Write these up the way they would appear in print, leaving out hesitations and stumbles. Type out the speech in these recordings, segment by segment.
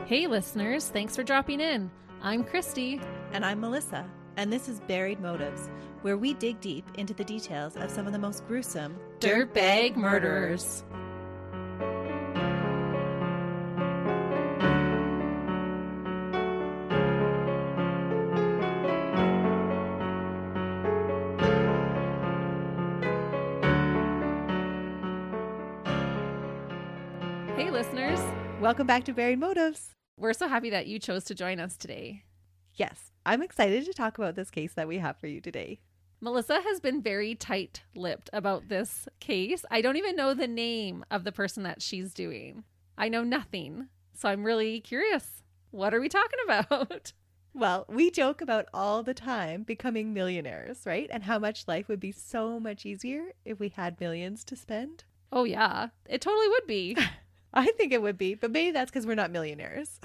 Hey listeners, thanks for dropping in. I'm Christy. And I'm Melissa, and this is Buried Motives, where we dig deep into the details of some of the most gruesome Dirtbag murderers. Hey listeners, Welcome back to Buried Motives. we're so happy that you chose to join us today. Yes, I'm excited to talk about this case that we have for you today. Melissa has been very tight-lipped about this case. I don't even know the name of the person that she's doing. I know nothing. So I'm really curious. What are we talking about? Well, we joke about all the time becoming millionaires, right? And how much life would be so much easier if we had millions to spend. Oh yeah, it totally would be. I think it would be, but maybe that's because we're not millionaires.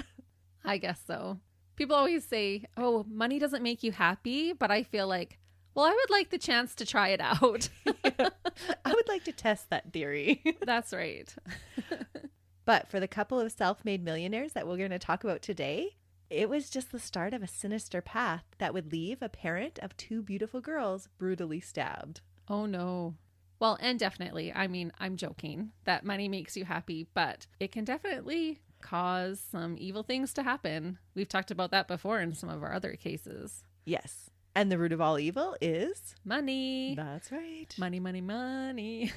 I guess so. People always say, oh, money doesn't make you happy, but I feel like, well, I would like the chance to try it out. Yeah. I would like to test that theory. That's right. But for the couple of self-made millionaires that we're going to talk about today, it was just the start of a sinister path that would leave a parent of two beautiful girls brutally stabbed. Oh no. Well, and definitely, I mean, I'm joking that money makes you happy, but it can definitely cause some evil things to happen. We've talked about that before in some of our other cases. Yes. And the root of all evil is... Money. That's right. Money, money, money.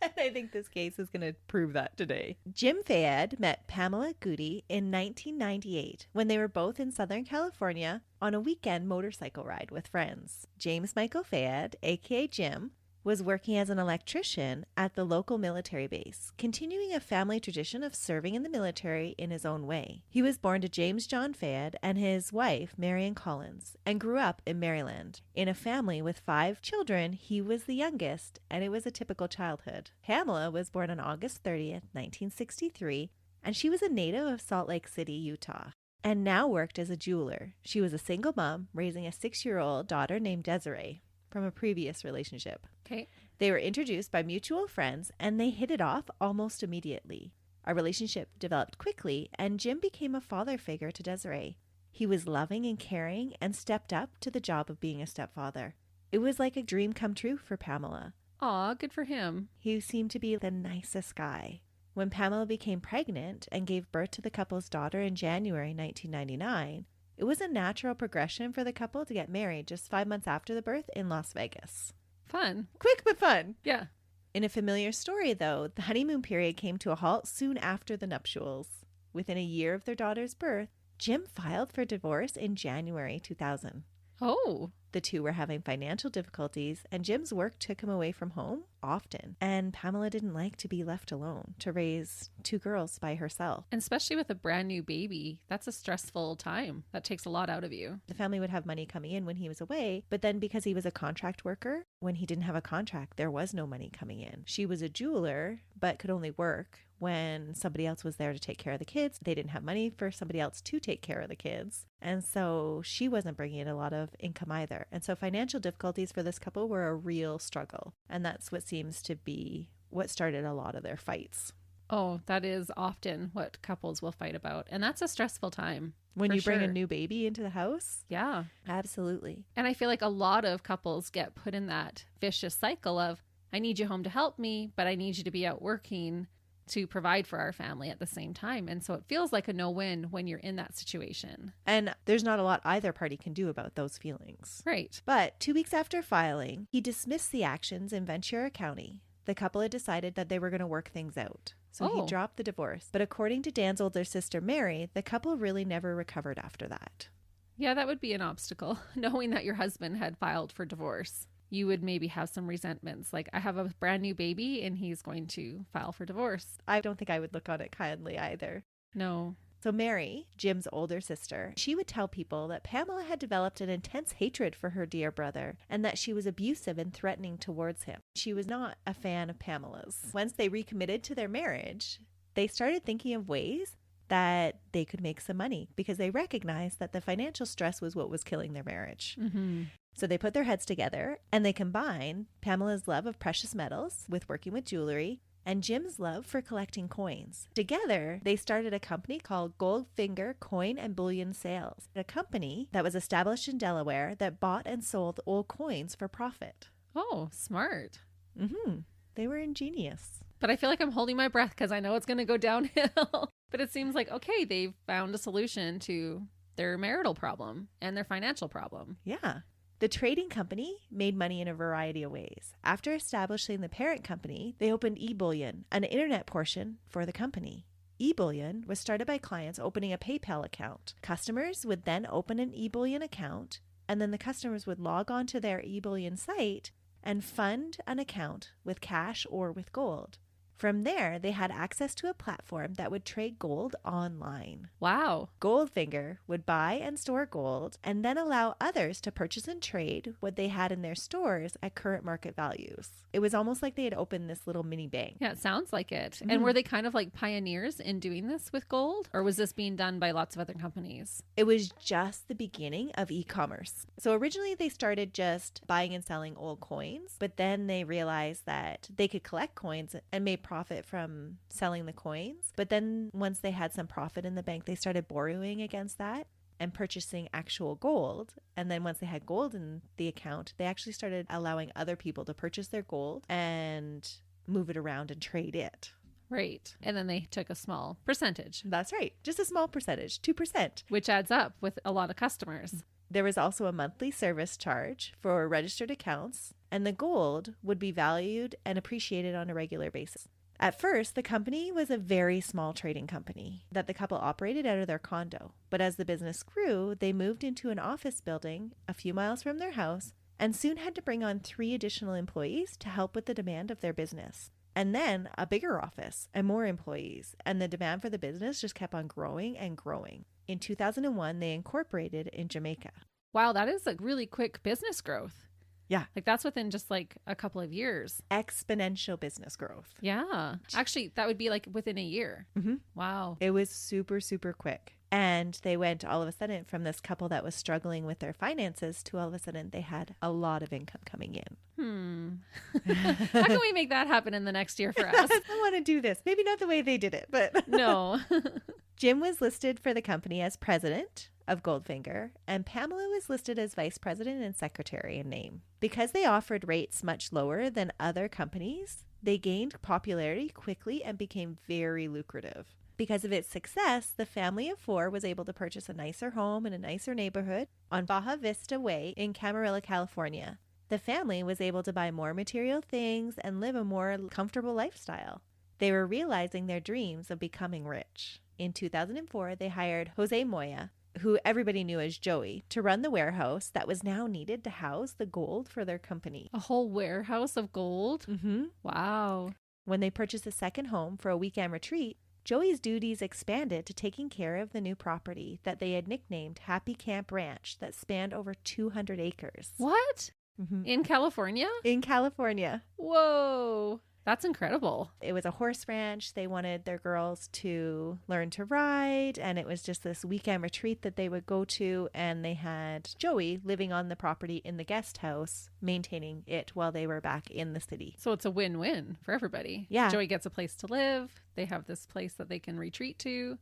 And I think this case is going to prove that today. Jim Fayed met Pamela Goody in 1998 when they were both in Southern California on a weekend motorcycle ride with friends. James Michael Fayed, aka Jim, was working as an electrician at the local military base, continuing a family tradition of serving in the military in his own way. He was born to James John Fayed and his wife, Marion Collins, and grew up in Maryland. In a family with 5 children, he was the youngest, and it was a typical childhood. Pamela was born on August 30th, 1963, and she was a native of Salt Lake City, Utah, and now worked as a jeweler. She was a single mom, raising a 6-year-old daughter named Desiree from a previous relationship. Okay. They were introduced by mutual friends and they hit it off almost immediately. Our relationship developed quickly and Jim became a father figure to Desiree. He was loving and caring and stepped up to the job of being a stepfather. It was like a dream come true for Pamela. Aw, good for him. He seemed to be the nicest guy. When Pamela became pregnant and gave birth to the couple's daughter in January 1999, it was a natural progression for the couple to get married just 5 months after the birth in Las Vegas. Fun. Quick but fun. Yeah. In a familiar story, though, the honeymoon period came to a halt soon after the nuptials. Within a year of their daughter's birth, Jim filed for divorce in January 2000. Oh. The two were having financial difficulties, and Jim's work took him away from home often. And Pamela didn't like to be left alone to raise 2 girls by herself. And especially with a brand new baby, that's a stressful time. That takes a lot out of you. The family would have money coming in when he was away, but then because he was a contract worker, when he didn't have a contract, there was no money coming in. She was a jeweler, but could only work when somebody else was there to take care of the kids. They didn't have money for somebody else to take care of the kids. And so she wasn't bringing in a lot of income either. And so financial difficulties for this couple were a real struggle. And that's what seems to be what started a lot of their fights. Oh, that is often what couples will fight about. And that's a stressful time. When for you bring a sure. new baby into the house? Yeah. Absolutely. And I feel like a lot of couples get put in that vicious cycle of, I need you home to help me, but I need you to be out working to provide for our family at the same time. And so it feels like a no-win when you're in that situation. And there's not a lot either party can do about those feelings. Right. But 2 weeks after filing, he dismissed the actions in Ventura County. The couple had decided that they were going to work things out. So he Oh. dropped the divorce. But according to Dan's older sister, Mary, the couple really never recovered after that. Yeah, that would be an obstacle. Knowing that your husband had filed for divorce, you would maybe have some resentments. Like, I have a brand new baby and he's going to file for divorce. I don't think I would look on it kindly either. No. So Mary, Jim's older sister, she would tell people that Pamela had developed an intense hatred for her dear brother and that she was abusive and threatening towards him. She was not a fan of Pamela's. Once they recommitted to their marriage, they started thinking of ways that they could make some money because they recognized that the financial stress was what was killing their marriage. Mm-hmm. So they put their heads together and they combined Pamela's love of precious metals with working with jewelry and Jim's love for collecting coins. Together, they started a company called Goldfinger Coin and Bullion Sales, a company that was established in Delaware that bought and sold old coins for profit. Oh, smart. They were ingenious. But I feel like I'm holding my breath because I know it's going to go downhill. But it seems like, okay, they've found a solution to their marital problem and their financial problem. Yeah. The trading company made money in a variety of ways. After establishing the parent company, they opened eBullion, an internet portion for the company. eBullion was started by clients opening a PayPal account. Customers would then open an eBullion account, and then the customers would log on to their eBullion site and fund an account with cash or with gold. From there, they had access to a platform that would trade gold online. Wow. Goldfinger would buy and store gold and then allow others to purchase and trade what they had in their stores at current market values. It was almost like they had opened this little mini bank. Yeah, it sounds like it. And were they kind of like pioneers in doing this with gold? Or was this being done by lots of other companies? It was just the beginning of e-commerce. So originally they started just buying and selling old coins, but then they realized that they could collect coins and made profit from selling the coins. But then once they had some profit in the bank, they started borrowing against that and purchasing actual gold. And then once they had gold in the account, they actually started allowing other people to purchase their gold and move it around and trade it. Right. And then they took a small percentage. That's right. Just a small percentage, 2%. Which adds up with a lot of customers. There was also a monthly service charge for registered accounts, and the gold would be valued and appreciated on a regular basis. At first, the company was a very small trading company that the couple operated out of their condo. But as the business grew, they moved into an office building a few miles from their house and soon had to bring on 3 additional employees to help with the demand of their business. And then a bigger office and more employees, and the demand for the business just kept on growing and growing. In 2001, they incorporated in Jamaica. Wow, that is a really quick business growth. Yeah. Like that's within just like a couple of years. Exponential business growth. Yeah. Actually, that would be like within a year. Wow. It was super, super quick. And they went all of a sudden from this couple that was struggling with their finances to all of a sudden they had a lot of income coming in. How can we make that happen in the next year for us? I want to do this. Maybe not the way they did it, but no. Jim was listed for the company as president of Goldfinger, and Pamela was listed as vice president and secretary in name. Because they offered rates much lower than other companies, they gained popularity quickly and became very lucrative. Because of its success, the family of 4 was able to purchase a nicer home in a nicer neighborhood on Baja Vista Way in Camarillo, California. The family was able to buy more material things and live a more comfortable lifestyle. They were realizing their dreams of becoming rich. In 2004, they hired Jose Moya, who everybody knew as Joey, to run the warehouse that was now needed to house the gold for their company. A whole warehouse of gold? Wow. When they purchased a second home for a weekend retreat, Joey's duties expanded to taking care of the new property that they had nicknamed Happy Camp Ranch that spanned over 200 acres. What? In California? In California. Whoa. That's incredible. It was a horse ranch. They wanted their girls to learn to ride, and it was just this weekend retreat that they would go to, and they had Joey living on the property in the guest house, maintaining it while they were back in the city. So it's a win-win for everybody. Yeah. Joey gets a place to live. They have this place that they can retreat to.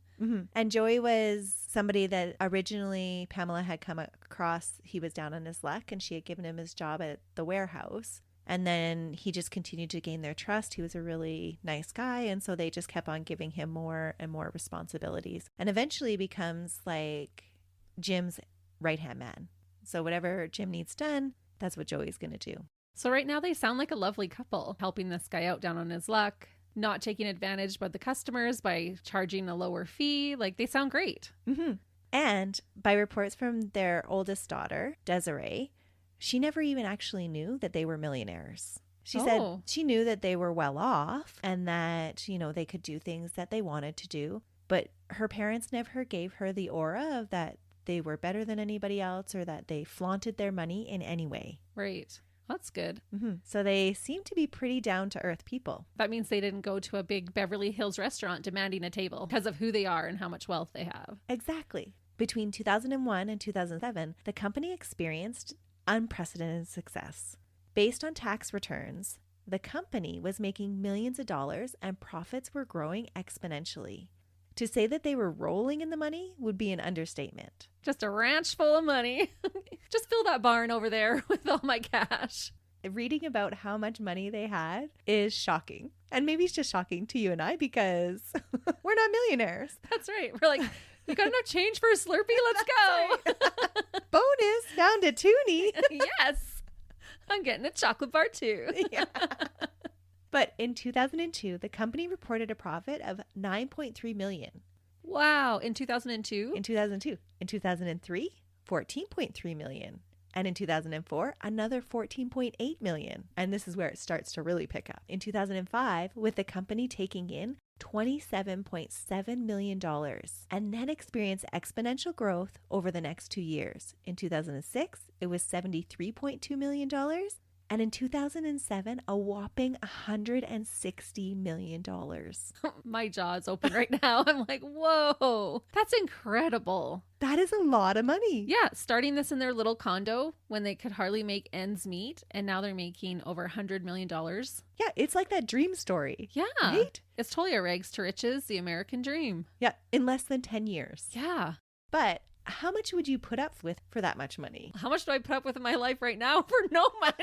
And Joey was somebody that originally Pamela had come across. He was down on his luck, and she had given him his job at the warehouse. And then he just continued to gain their trust. He was a really nice guy. And so they just kept on giving him more and more responsibilities, and eventually becomes like Jim's right-hand man. So whatever Jim needs done, that's what Joey's going to do. So right now they sound like a lovely couple, helping this guy out down on his luck, not taking advantage by the customers by charging a lower fee. Like they sound great. And by reports from their oldest daughter, Desiree, she never even actually knew that they were millionaires. She said she knew that they were well off and that, you know, they could do things that they wanted to do. But her parents never gave her the aura of that they were better than anybody else or that they flaunted their money in any way. Right. That's good. So they seem to be pretty down-to-earth people. That means they didn't go to a big Beverly Hills restaurant demanding a table because of who they are and how much wealth they have. Exactly. Between 2001 and 2007, the company experienced unprecedented success. Based on tax returns, The company was making millions of dollars and profits were growing exponentially. To say that they were rolling in the money would be an understatement. Just a ranch full of money. Just fill that barn over there with all my cash. Reading about how much money they had is shocking. And maybe it's just shocking to you and I because we're not millionaires. That's right. We're like, you got enough change for a Slurpee? Let's go. Right. Bonus, found a toonie. Yes. I'm getting a chocolate bar too. Yeah. But in 2002, the company reported a profit of $9.3 million. Wow. In 2002? In 2002. In 2003, $14.3 million. And in 2004, another $14.8 million. And this is where it starts to really pick up. In 2005, with the company taking in $27.7 million and then experienced exponential growth over the next 2 years. In 2006, it was $73.2 million. And in 2007, a whopping $160 million. My jaw is open right now. I'm like, whoa, that's incredible. That is a lot of money. Yeah, starting this in their little condo when they could hardly make ends meet. And now they're making over $100 million. Yeah, it's like that dream story. Yeah. Right? It's totally a rags to riches, the American dream. Yeah, in less than 10 years. Yeah. But how much would you put up with for that much money? How much do I put up with in my life right now for no money?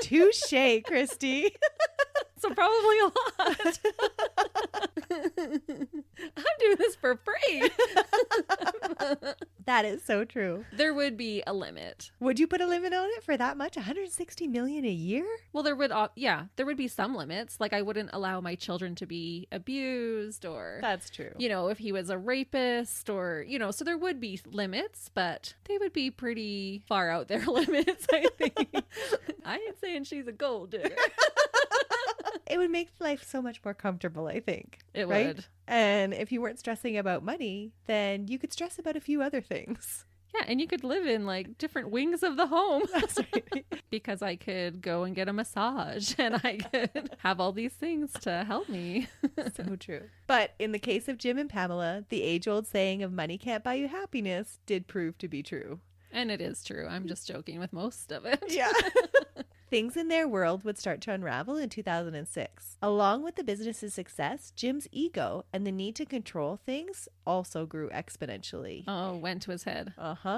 Touche, Christy. So probably a lot. I'm doing this for free. That is so true. There would be a limit. Would you put a limit on it for that much? $160 million a year? Well, there would, there would be some limits. Like I wouldn't allow my children to be abused or, That's true. if he was a rapist or, so there would be limits, but they would be pretty far out there limits, I think. I ain't saying she's a gold digger. It would make life so much more comfortable, I think. It right? would. And if you weren't stressing about money, then you could stress about a few other things. Yeah, and you could live in like different wings of the home. That's right. Because I could go and get a massage and I could have all these things to help me. So true. But in the case of Jim and Pamela, the age-old saying of money can't buy you happiness did prove to be true. And it is true. I'm just joking with most of it. Yeah. Things in their world would start to unravel in 2006. Along with the business's success, Jim's ego and the need to control things also grew exponentially. Oh, went to his head.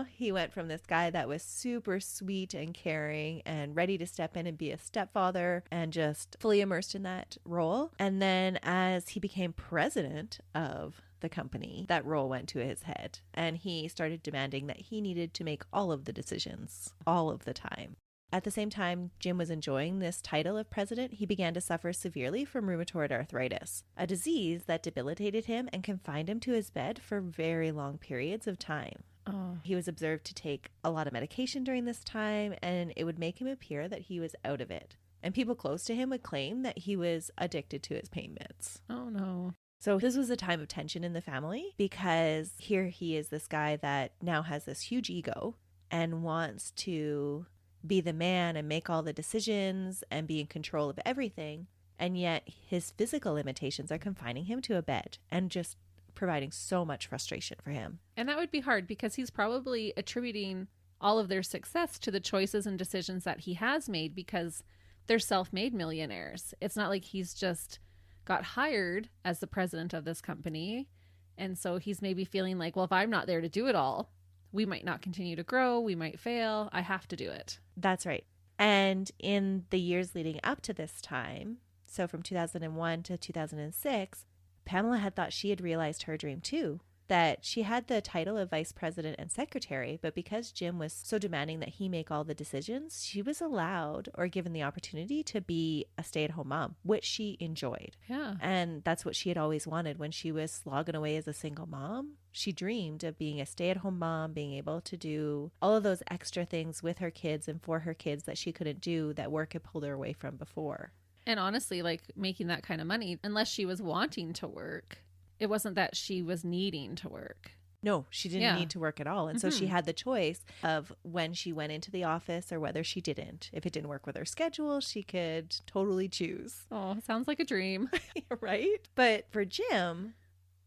He went from this guy that was super sweet and caring and ready to step in and be a stepfather and just fully immersed in that role. And then as he became president of the company, that role went to his head. And he started demanding that he needed to make all of the decisions all of the time. At the same time Jim was enjoying this title of president, he began to suffer severely from rheumatoid arthritis, a disease that debilitated him and confined him to his bed for very long periods of time. Oh. He was observed to take a lot of medication during this time, and it would make him appear that he was out of it. And people close to him would claim that he was addicted to his pain meds. Oh, no. So this was a time of tension in the family because here he is, this guy that now has this huge ego and wants to be the man and make all the decisions and be in control of everything. And yet his physical limitations are confining him to a bed and just providing so much frustration for him. And that would be hard because he's probably attributing all of their success to the choices and decisions that he has made because they're self-made millionaires. It's not like he's just got hired as the president of this company. And so he's maybe feeling like, well, if I'm not there to do it all, we might not continue to grow. We might fail. I have to do it. That's right. And in the years leading up to this time, so from 2001 to 2006, Pamela had thought she had realized her dream too, that she had the title of vice president and secretary, but because Jim was so demanding that he make all the decisions, she was allowed or given the opportunity to be a stay-at-home mom, which she enjoyed. Yeah. And that's what she had always wanted when she was slogging away as a single mom. She dreamed of being a stay-at-home mom, being able to do all of those extra things with her kids and for her kids that she couldn't do, that work had pulled her away from before. And honestly, like making that kind of money, unless she was wanting to work, it wasn't that she was needing to work. No, she didn't need to work at all. And so she Mhm. had the choice of when she went into the office or whether she didn't. If it didn't work with her schedule, she could totally choose. Oh, sounds like a dream. Right? But for Jim,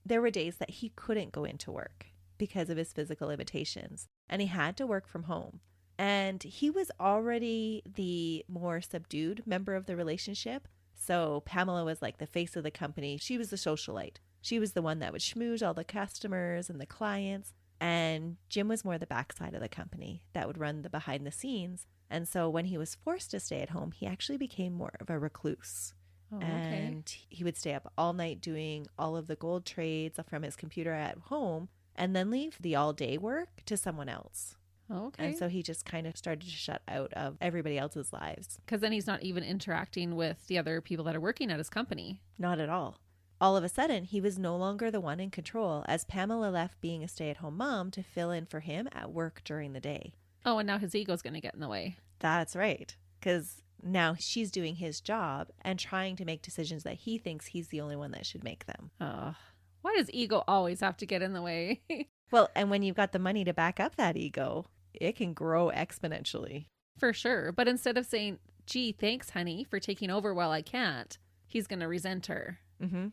there were days that he couldn't go into work because of his physical limitations. And he had to work from home. And he was already the more subdued member of the relationship. So Pamela was like the face of the company. She was the socialite. She was the one that would schmooze all the customers and the clients. And Jim was more the backside of the company that would run the behind the scenes. And so when he was forced to stay at home, he actually became more of a recluse. Oh, okay. And he would stay up all night doing all of the gold trades from his computer at home and then leave the all day work to someone else. Oh, okay. And so he just kind of started to shut out of everybody else's lives. Because then he's not even interacting with the other people that are working at his company. Not at all. All of a sudden, he was no longer the one in control as Pamela left being a stay-at-home mom to fill in for him at work during the day. Oh, and now his ego's going to get in the way. That's right. Because now she's doing his job and trying to make decisions that he thinks he's the only one that should make them. Why does ego always have to get in the way? Well, and when you've got the money to back up that ego, it can grow exponentially. For sure. But instead of saying, gee, thanks, honey, for taking over while I can't, he's going to resent her. Mm-hmm.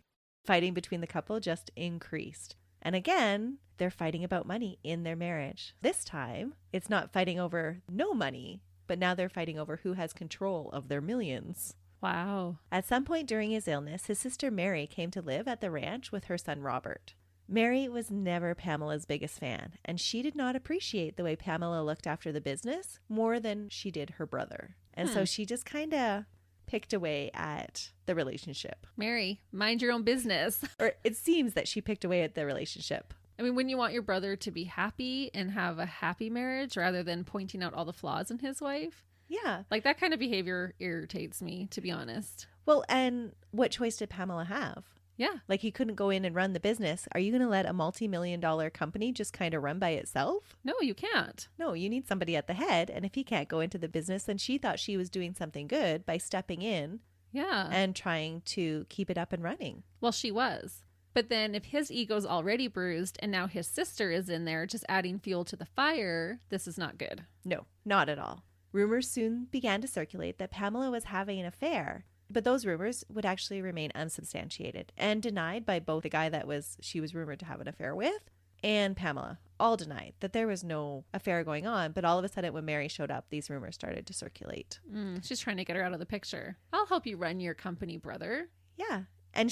Fighting between the couple just increased. And again, they're fighting about money in their marriage. This time, it's not fighting over no money, but now they're fighting over who has control of their millions. Wow. At some point during his illness, his sister Mary came to live at the ranch with her son Robert. Mary was never Pamela's biggest fan, and she did not appreciate the way Pamela looked after the business more than she did her brother. And so she just kind of picked away at the relationship. Mary, mind your own business. Or it seems that she picked away at the relationship. I mean, when you want your brother to be happy and have a happy marriage rather than pointing out all the flaws in his wife. Yeah. Like that kind of behavior irritates me, to be honest. Well, and what choice did Pamela have? Yeah. Like he couldn't go in and run the business. Are you going to let a multi-million-dollar company just kind of run by itself? No, you can't. No, you need somebody at the head. And if he can't go into the business, then she thought she was doing something good by stepping in. Yeah. And trying to keep it up and running. Well, she was. But then if his ego's already bruised and now his sister is in there just adding fuel to the fire, this is not good. No, not at all. Rumors soon began to circulate that Pamela was having an affair. But those rumors would actually remain unsubstantiated and denied by both the guy that she was rumored to have an affair with and Pamela. All denied that there was no affair going on. But all of a sudden, when Mary showed up, these rumors started to circulate. She's trying to get her out of the picture. I'll help you run your company, brother. Yeah. And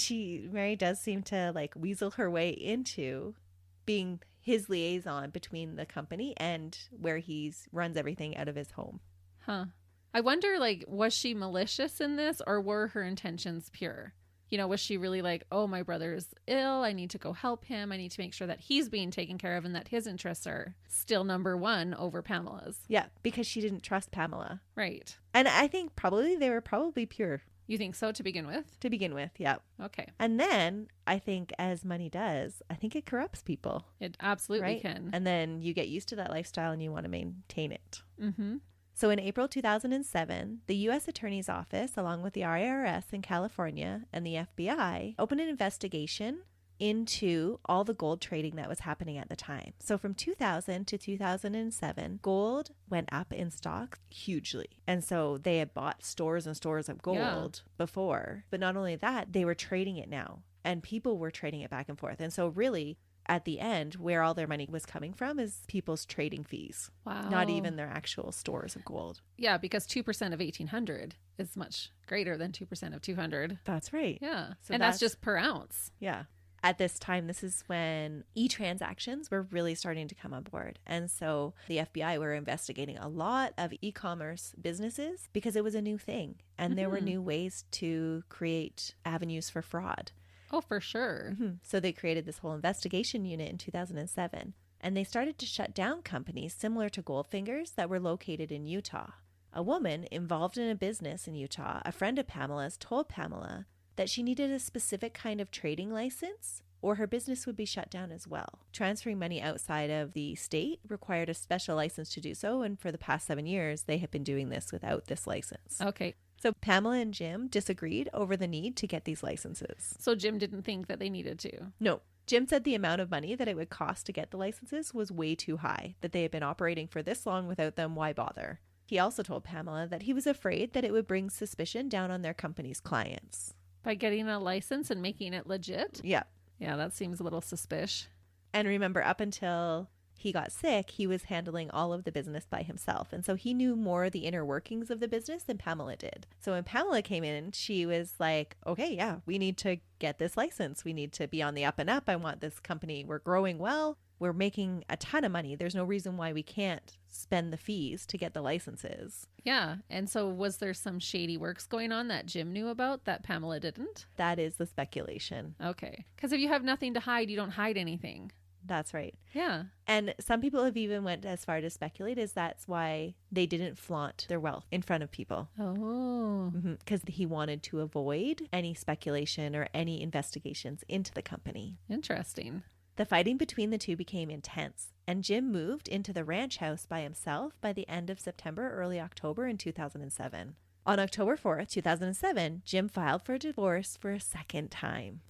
Mary does seem to like weasel her way into being his liaison between the company and where he runs everything out of his home. Huh. I wonder, like, was she malicious in this or were her intentions pure? You know, was she really like, oh, my brother's ill. I need to go help him. I need to make sure that he's being taken care of and that his interests are still number one over Pamela's. Yeah, because she didn't trust Pamela. Right. And I think they were probably pure. You think so to begin with? To begin with, yeah. Okay. And then I think as money does, I think it corrupts people. It absolutely can. And then you get used to that lifestyle and you want to maintain it. Mm-hmm. So in April 2007, the U.S. Attorney's Office, along with the IRS in California and the FBI, opened an investigation into all the gold trading that was happening at the time. So from 2000 to 2007, gold went up in stock hugely. And so they had bought stores and stores of gold before. But not only that, they were trading it now. And people were trading it back and forth. And so really, at the end, where all their money was coming from is people's trading fees. Wow. Not even their actual stores of gold. Yeah, because 2% of 1800 is much greater than 2% of 200. That's right. Yeah. So and that's just per ounce. Yeah. At this time, this is when e-transactions were really starting to come on board. And so the FBI were investigating a lot of e-commerce businesses because it was a new thing. And there were new ways to create avenues for fraud. Oh, for sure. So they created this whole investigation unit in 2007. And they started to shut down companies similar to Goldfinger's that were located in Utah. A woman involved in a business in Utah, a friend of Pamela's, told Pamela that she needed a specific kind of trading license or her business would be shut down as well. Transferring money outside of the state required a special license to do so. And for the past 7 years, they have been doing this without this license. Okay. So Pamela and Jim disagreed over the need to get these licenses. So Jim didn't think that they needed to. No. Jim said the amount of money that it would cost to get the licenses was way too high, that they had been operating for this long without them. Why bother? He also told Pamela that he was afraid that it would bring suspicion down on their company's clients. By getting a license and making it legit? Yeah. Yeah, that seems a little suspicious. And remember, up until he got sick, he was handling all of the business by himself. And so he knew more of the inner workings of the business than Pamela did. So when Pamela came in, she was like, okay, yeah, we need to get this license. We need to be on the up and up. I want this company. We're growing well. We're making a ton of money. There's no reason why we can't spend the fees to get the licenses. Yeah. And so was there some shady works going on that Jim knew about that Pamela didn't? That is the speculation. Okay. Because if you have nothing to hide, you don't hide anything. That's right. Yeah. And some people have even went as far to speculate as that's why they didn't flaunt their wealth in front of people. Oh. Because he wanted to avoid any speculation or any investigations into the company. Interesting. The fighting between the two became intense, and Jim moved into the ranch house by himself by the end of September, early October in 2007. On October 4th, 2007, Jim filed for divorce for a second time.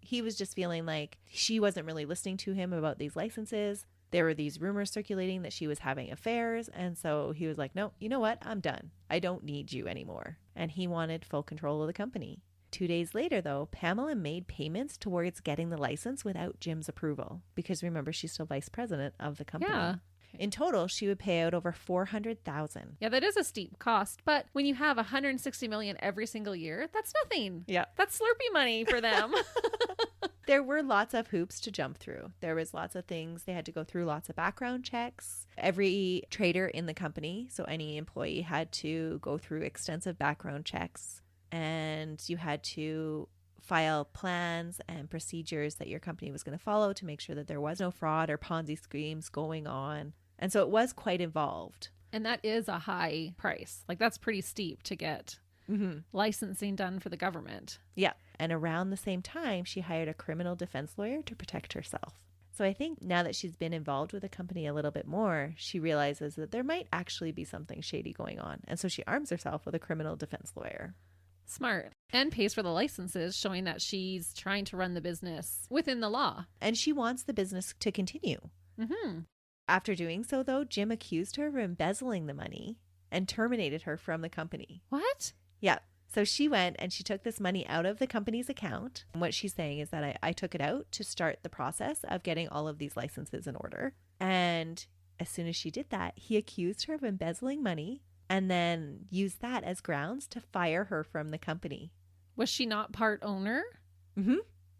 He was just feeling like she wasn't really listening to him about these licenses. There were these rumors circulating that she was having affairs. And so he was like, no, you know what? I'm done. I don't need you anymore. And he wanted full control of the company. 2 days later, though, Pamela made payments towards getting the license without Jim's approval. Because remember, she's still vice president of the company. Yeah. In total, she would pay out over $400,000. Yeah, that is a steep cost. But when you have $160 million every single year, that's nothing. Yeah. That's Slurpee money for them. There were lots of hoops to jump through. There was lots of things. They had to go through lots of background checks. Every trader in the company, so any employee, had to go through extensive background checks. And you had to file plans and procedures that your company was going to follow to make sure that there was no fraud or Ponzi schemes going on. And so it was quite involved. And that is a high price. Like, that's pretty steep to get licensing done for the government. Yeah. And around the same time, she hired a criminal defense lawyer to protect herself. So I think now that she's been involved with the company a little bit more, she realizes that there might actually be something shady going on. And so she arms herself with a criminal defense lawyer. Smart. And pays for the licenses, showing that she's trying to run the business within the law. And she wants the business to continue. After doing so, though, Jim accused her of embezzling the money and terminated her from the company. What? Yeah. So she went and she took this money out of the company's account. And what she's saying is that I took it out to start the process of getting all of these licenses in order. And as soon as she did that, he accused her of embezzling money and then used that as grounds to fire her from the company. Was she not part owner?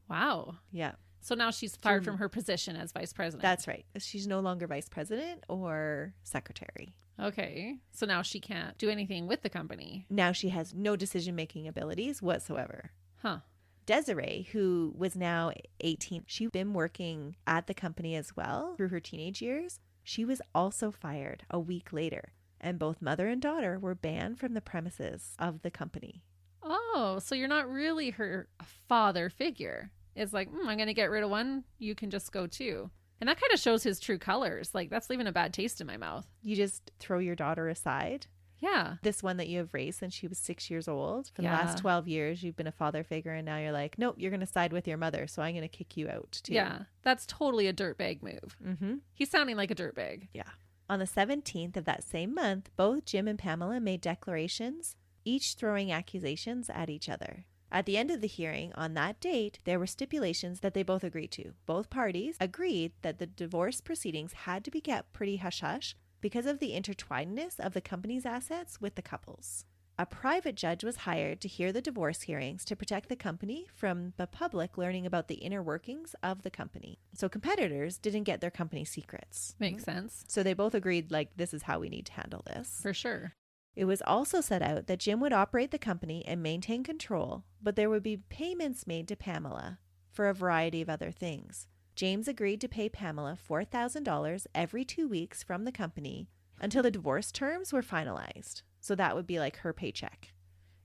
Wow. Yeah. So now she's fired from her position as vice president. That's right. She's no longer vice president or secretary. Okay. So now she can't do anything with the company. Now she has no decision-making abilities whatsoever. Huh. Desiree, who was now 18, she'd been working at the company as well through her teenage years. She was also fired a week later, and both mother and daughter were banned from the premises of the company. Oh, so you're not really her father figure. It's like, I'm going to get rid of one. You can just go too. And that kind of shows his true colors. Like, that's leaving a bad taste in my mouth. You just throw your daughter aside. Yeah. This one that you have raised since she was 6 years old. For the last 12 years, you've been a father figure. And now you're like, nope, you're going to side with your mother. So I'm going to kick you out too. Yeah. That's totally a dirtbag move. He's sounding like a dirtbag. Yeah. On the 17th of that same month, both Jim and Pamela made declarations, each throwing accusations at each other. At the end of the hearing on that date, there were stipulations that they both agreed to. Both parties agreed that the divorce proceedings had to be kept pretty hush-hush because of the intertwinedness of the company's assets with the couple's. A private judge was hired to hear the divorce hearings to protect the company from the public learning about the inner workings of the company. So competitors didn't get their company secrets. Makes sense. So they both agreed, like, this is how we need to handle this. For sure. It was also set out that Jim would operate the company and maintain control, but there would be payments made to Pamela for a variety of other things. James agreed to pay Pamela $4,000 every 2 weeks from the company until the divorce terms were finalized. So that would be like her paycheck,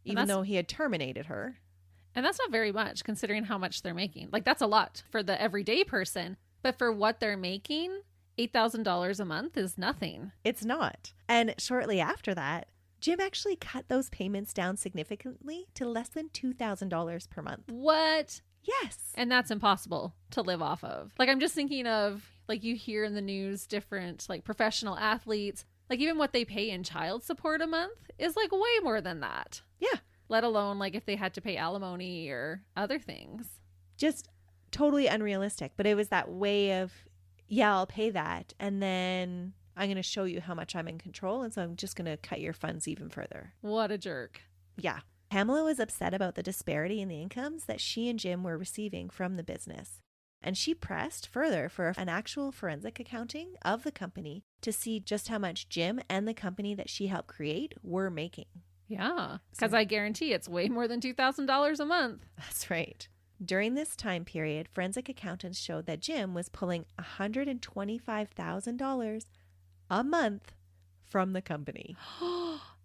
even though he had terminated her. And that's not very much considering how much they're making. Like, that's a lot for the everyday person, but for what they're making, $8,000 a month is nothing. It's not. And shortly after that, Jim actually cut those payments down significantly to less than $2,000 per month. What? Yes. And that's impossible to live off of. Like, I'm just thinking of, like, you hear in the news different, like, professional athletes, like, even what they pay in child support a month is, like, way more than that. Yeah. Let alone, like, if they had to pay alimony or other things. Just totally unrealistic. But it was that way of, yeah, I'll pay that. And then I'm going to show you how much I'm in control. And so I'm just going to cut your funds even further. What a jerk. Yeah. Pamela was upset about the disparity in the incomes that she and Jim were receiving from the business. And she pressed further for an actual forensic accounting of the company to see just how much Jim and the company that she helped create were making. Yeah, because I guarantee it's way more than $2,000 a month. That's right. During this time period, forensic accountants showed that Jim was pulling $125,000 a month from the company.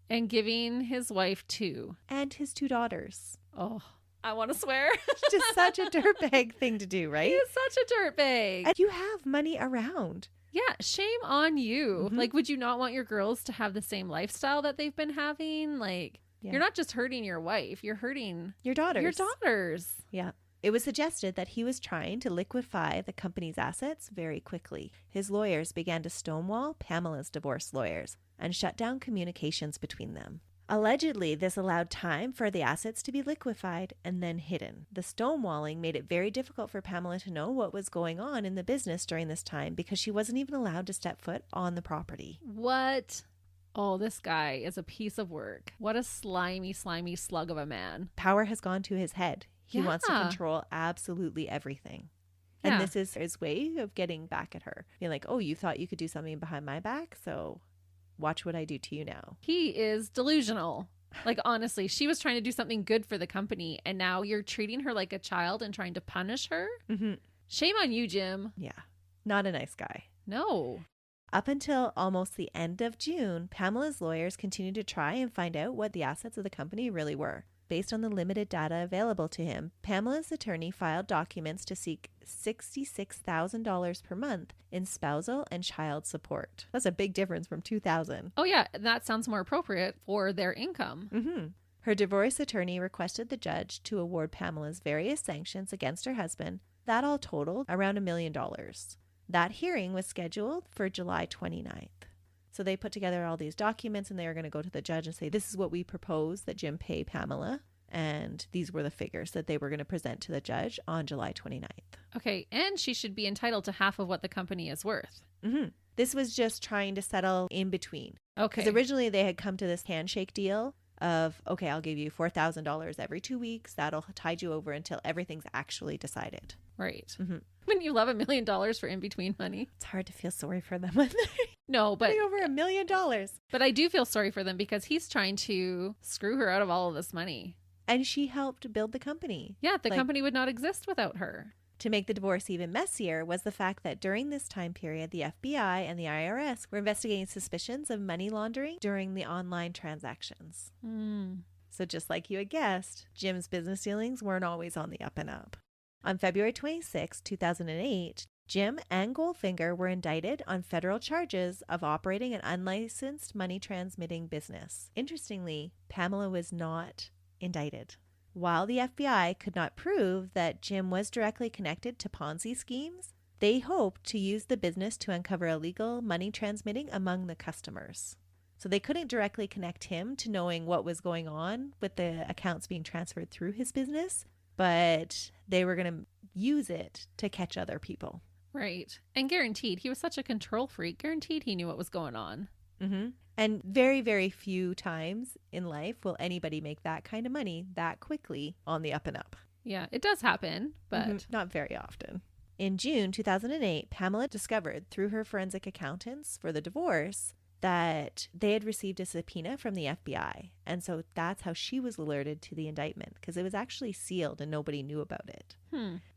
And giving his wife two. And his two daughters. Oh, I want to swear. Just such a dirtbag thing to do, right? He is such a dirtbag. And you have money around. Yeah, shame on you. Mhm. Like, would you not want your girls to have the same lifestyle that they've been having? Like, you're not just hurting your wife, you're hurting your daughters. Your daughters. Yeah. It was suggested that he was trying to liquefy the company's assets very quickly. His lawyers began to stonewall Pamela's divorce lawyers and shut down communications between them. Allegedly, this allowed time for the assets to be liquefied and then hidden. The stonewalling made it very difficult for Pamela to know what was going on in the business during this time because she wasn't even allowed to step foot on the property. What? Oh, this guy is a piece of work. What a slimy, slimy slug of a man. Power has gone to his head. He wants to Yeah. control absolutely everything. Yeah. And this is his way of getting back at her. Being like, oh, you thought you could do something behind my back? So watch what I do to you now. He is delusional. Like, honestly, she was trying to do something good for the company, and now you're treating her like a child and trying to punish her? Mm-hmm. Shame on you, Jim. Yeah. Not a nice guy. No. Up until almost the end of June, Pamela's lawyers continued to try and find out what the assets of the company really were. Based on the limited data available to him, Pamela's attorney filed documents to seek $66,000 per month in spousal and child support. That's a big difference from $2,000. Oh, yeah. That sounds more appropriate for their income. Mm-hmm. Her divorce attorney requested the judge to award Pamela's various sanctions against her husband. That all totaled around $1 million. That hearing was scheduled for July 29th. So they put together all these documents and they were going to go to the judge and say, this is what we propose that Jim pay Pamela. And these were the figures that they were going to present to the judge on July 29th. Okay. And she should be entitled to half of what the company is worth. Mm-hmm. This was just trying to settle in between. Okay. Because originally they had come to this handshake deal of, okay, I'll give you $4,000 every 2 weeks. That'll tide you over until everything's actually decided. Right. Mm-hmm. When you love $1 million for in-between money. It's hard to feel sorry for them when they're No, but over $1 million. But I do feel sorry for them because he's trying to screw her out of all of this money. And she helped build the company. Yeah, the company would not exist without her. To make the divorce even messier was the fact that during this time period, the FBI and the IRS were investigating suspicions of money laundering during the online transactions. So just like you had guessed, Jim's business dealings weren't always on the up and up. On February 26, 2008, Jim and Goldfinger were indicted on federal charges of operating an unlicensed money transmitting business. Interestingly, Pamela was not indicted. While the FBI could not prove that Jim was directly connected to Ponzi schemes, they hoped to use the business to uncover illegal money transmitting among the customers. So they couldn't directly connect him to knowing what was going on with the accounts being transferred through his business, but they were going to use it to catch other people. Right. And guaranteed, he was such a control freak, guaranteed he knew what was going on. Mm-hmm. And very, very few times in life will anybody make that kind of money that quickly on the up and up. Yeah, it does happen, but not very often. In June 2008, Pamela discovered through her forensic accountants for the divorce that they had received a subpoena from the FBI. And so that's how she was alerted to the indictment, because it was actually sealed and nobody knew about it.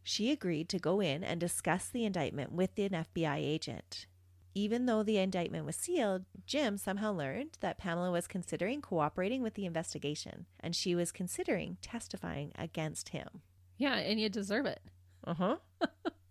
She agreed to go in and discuss the indictment with an FBI agent. Even though the indictment was sealed, Jim somehow learned that Pamela was considering cooperating with the investigation, and she was considering testifying against him. Yeah, and you deserve it.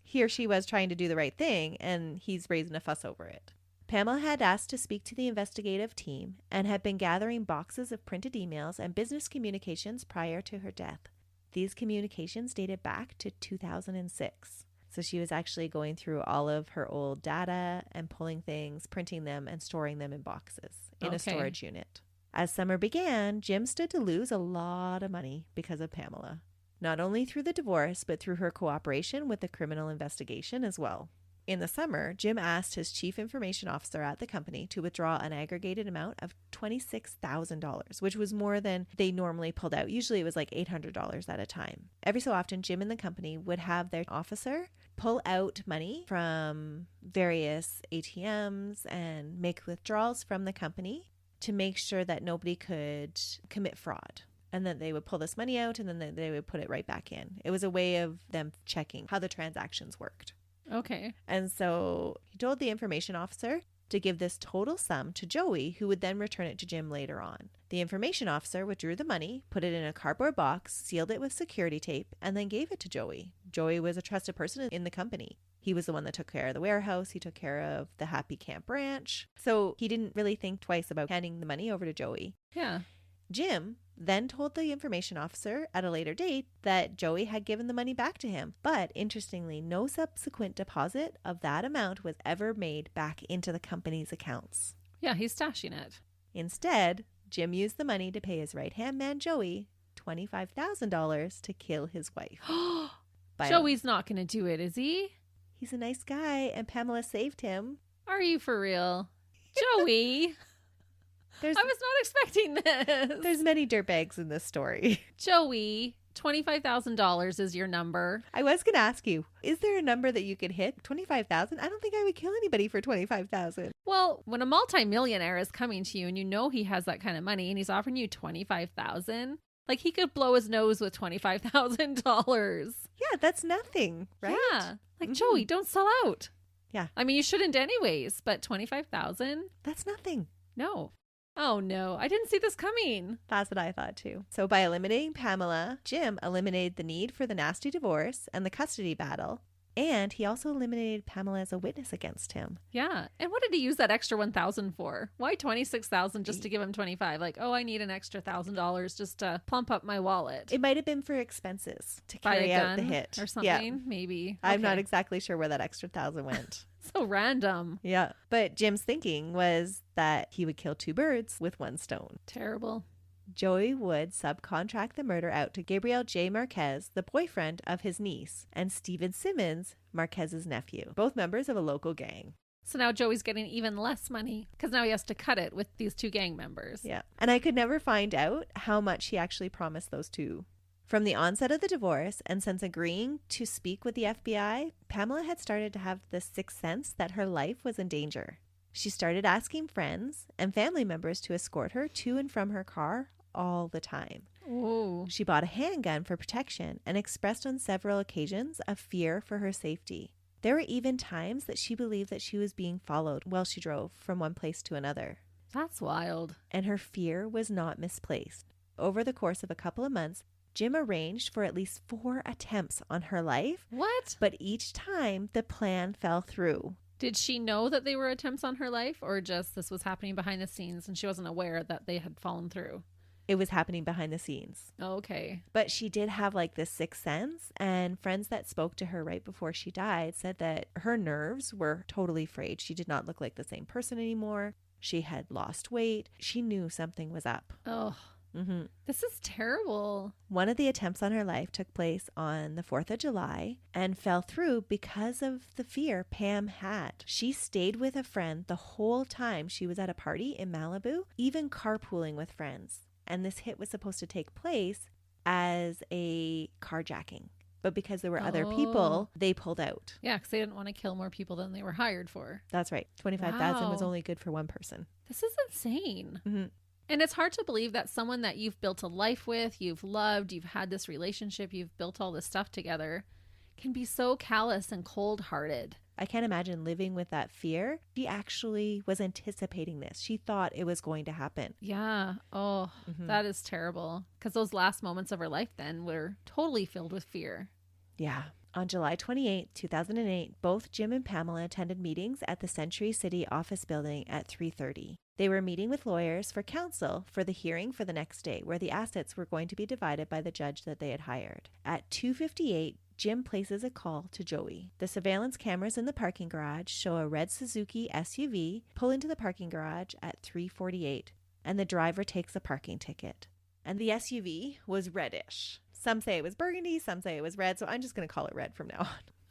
Here she was trying to do the right thing, and he's raising a fuss over it. Pamela had asked to speak to the investigative team and had been gathering boxes of printed emails and business communications prior to her death. These communications dated back to 2006. So she was actually going through all of her old data and pulling things, printing them, and storing them in boxes in a storage unit. As summer began, Jim stood to lose a lot of money because of Pamela. Not only through the divorce, but through her cooperation with the criminal investigation as well. In the summer, Jim asked his chief information officer at the company to withdraw an aggregated amount of $26,000, which was more than they normally pulled out. Usually it was like $800 at a time. Every so often, Jim and the company would have their officer pull out money from various ATMs and make withdrawals from the company to make sure that nobody could commit fraud. And then they would pull this money out and then they would put it right back in. It was a way of them checking how the transactions worked. Okay. And so he told the information officer to give this total sum to Joey, who would then return it to Jim later on. The information officer withdrew the money, put it in a cardboard box, sealed it with security tape, and then gave it to Joey. Joey was a trusted person in the company. He was the one that took care of the warehouse. He took care of the Happy Camp branch. So he didn't really think twice about handing the money over to Joey. Yeah. Jim then told the information officer at a later date that Joey had given the money back to him. But interestingly, no subsequent deposit of that amount was ever made back into the company's accounts. Yeah, he's stashing it. Instead, Jim used the money to pay his right-hand man, Joey, $25,000 to kill his wife. Joey's not going to do it, is he? He's a nice guy, and Pamela saved him. Are you for real? Joey! I was not expecting this. There's many dirtbags in this story. Joey, $25,000 is your number. I was going to ask you, is there a number that you could hit? 25,000? I don't think I would kill anybody for 25,000. Well, when a multimillionaire is coming to you and you know he has that kind of money and he's offering you 25,000, like he could blow his nose with $25,000. Yeah, that's nothing, right? Yeah. Like, Joey, don't sell out. Yeah. I mean, you shouldn't anyways, but 25,000? That's nothing. No. Oh, no. I didn't see this coming. That's what I thought, too. So by eliminating Pamela, Jim eliminated the need for the nasty divorce and the custody battle. And he also eliminated Pamela as a witness against him. Yeah. And what did he use that extra $1,000 for? Why $26,000 just to give him $25,000? Like, oh, I need an extra $1,000 just to plump up my wallet. It might have been for expenses to Buy carry a out the gun hit or something. Yeah. Maybe. I'm not exactly sure where that extra $1,000 went. So random. Yeah. But Jim's thinking was that he would kill two birds with one stone. Terrible. Joey would subcontract the murder out to Gabriel J. Marquez, the boyfriend of his niece, and Steven Simmons, Marquez's nephew, both members of a local gang. So now Joey's getting even less money because now he has to cut it with these two gang members. Yeah. And I could never find out how much he actually promised those two. From the onset of the divorce, and since agreeing to speak with the FBI, Pamela had started to have the sixth sense that her life was in danger. She started asking friends and family members to escort her to and from her car all the time. Ooh. She bought a handgun for protection and expressed on several occasions a fear for her safety. There were even times that she believed that she was being followed while she drove from one place to another. That's wild. And her fear was not misplaced. Over the course of a couple of months, Jim arranged for at least 4 attempts on her life. What? But each time the plan fell through. Did she know that they were attempts on her life, or just this was happening behind the scenes and she wasn't aware that they had fallen through? It was happening behind the scenes. Okay. But she did have like this sixth sense, and friends that spoke to her right before she died said that her nerves were totally frayed. She did not look like the same person anymore. She had lost weight. She knew something was up. Oh, This is terrible. One of the attempts on her life took place on the 4th of July and fell through because of the fear Pam had. She stayed with a friend the whole time she was at a party in Malibu, even carpooling with friends. And this hit was supposed to take place as a carjacking. But because there were other people, they pulled out. Yeah, because they didn't want to kill more people than they were hired for. That's right. 25,000 was Wow. only good for one person. This is insane. Mm-hmm. And it's hard to believe that someone that you've built a life with, you've loved, you've had this relationship, you've built all this stuff together, can be so callous and cold-hearted. I can't imagine living with that fear. She actually was anticipating this. She thought it was going to happen. Yeah. Oh, that is terrible. Because those last moments of her life then were totally filled with fear. Yeah. On July 28, 2008, both Jim and Pamela attended meetings at the Century City office building at 3:30. They were meeting with lawyers for counsel for the hearing for the next day, where the assets were going to be divided by the judge that they had hired. At 2:58, Jim places a call to Joey. The surveillance cameras in the parking garage show a red Suzuki SUV pull into the parking garage at 3:48, and the driver takes a parking ticket. And the SUV was reddish. Some say it was burgundy, some say it was red, so I'm just going to call it red from now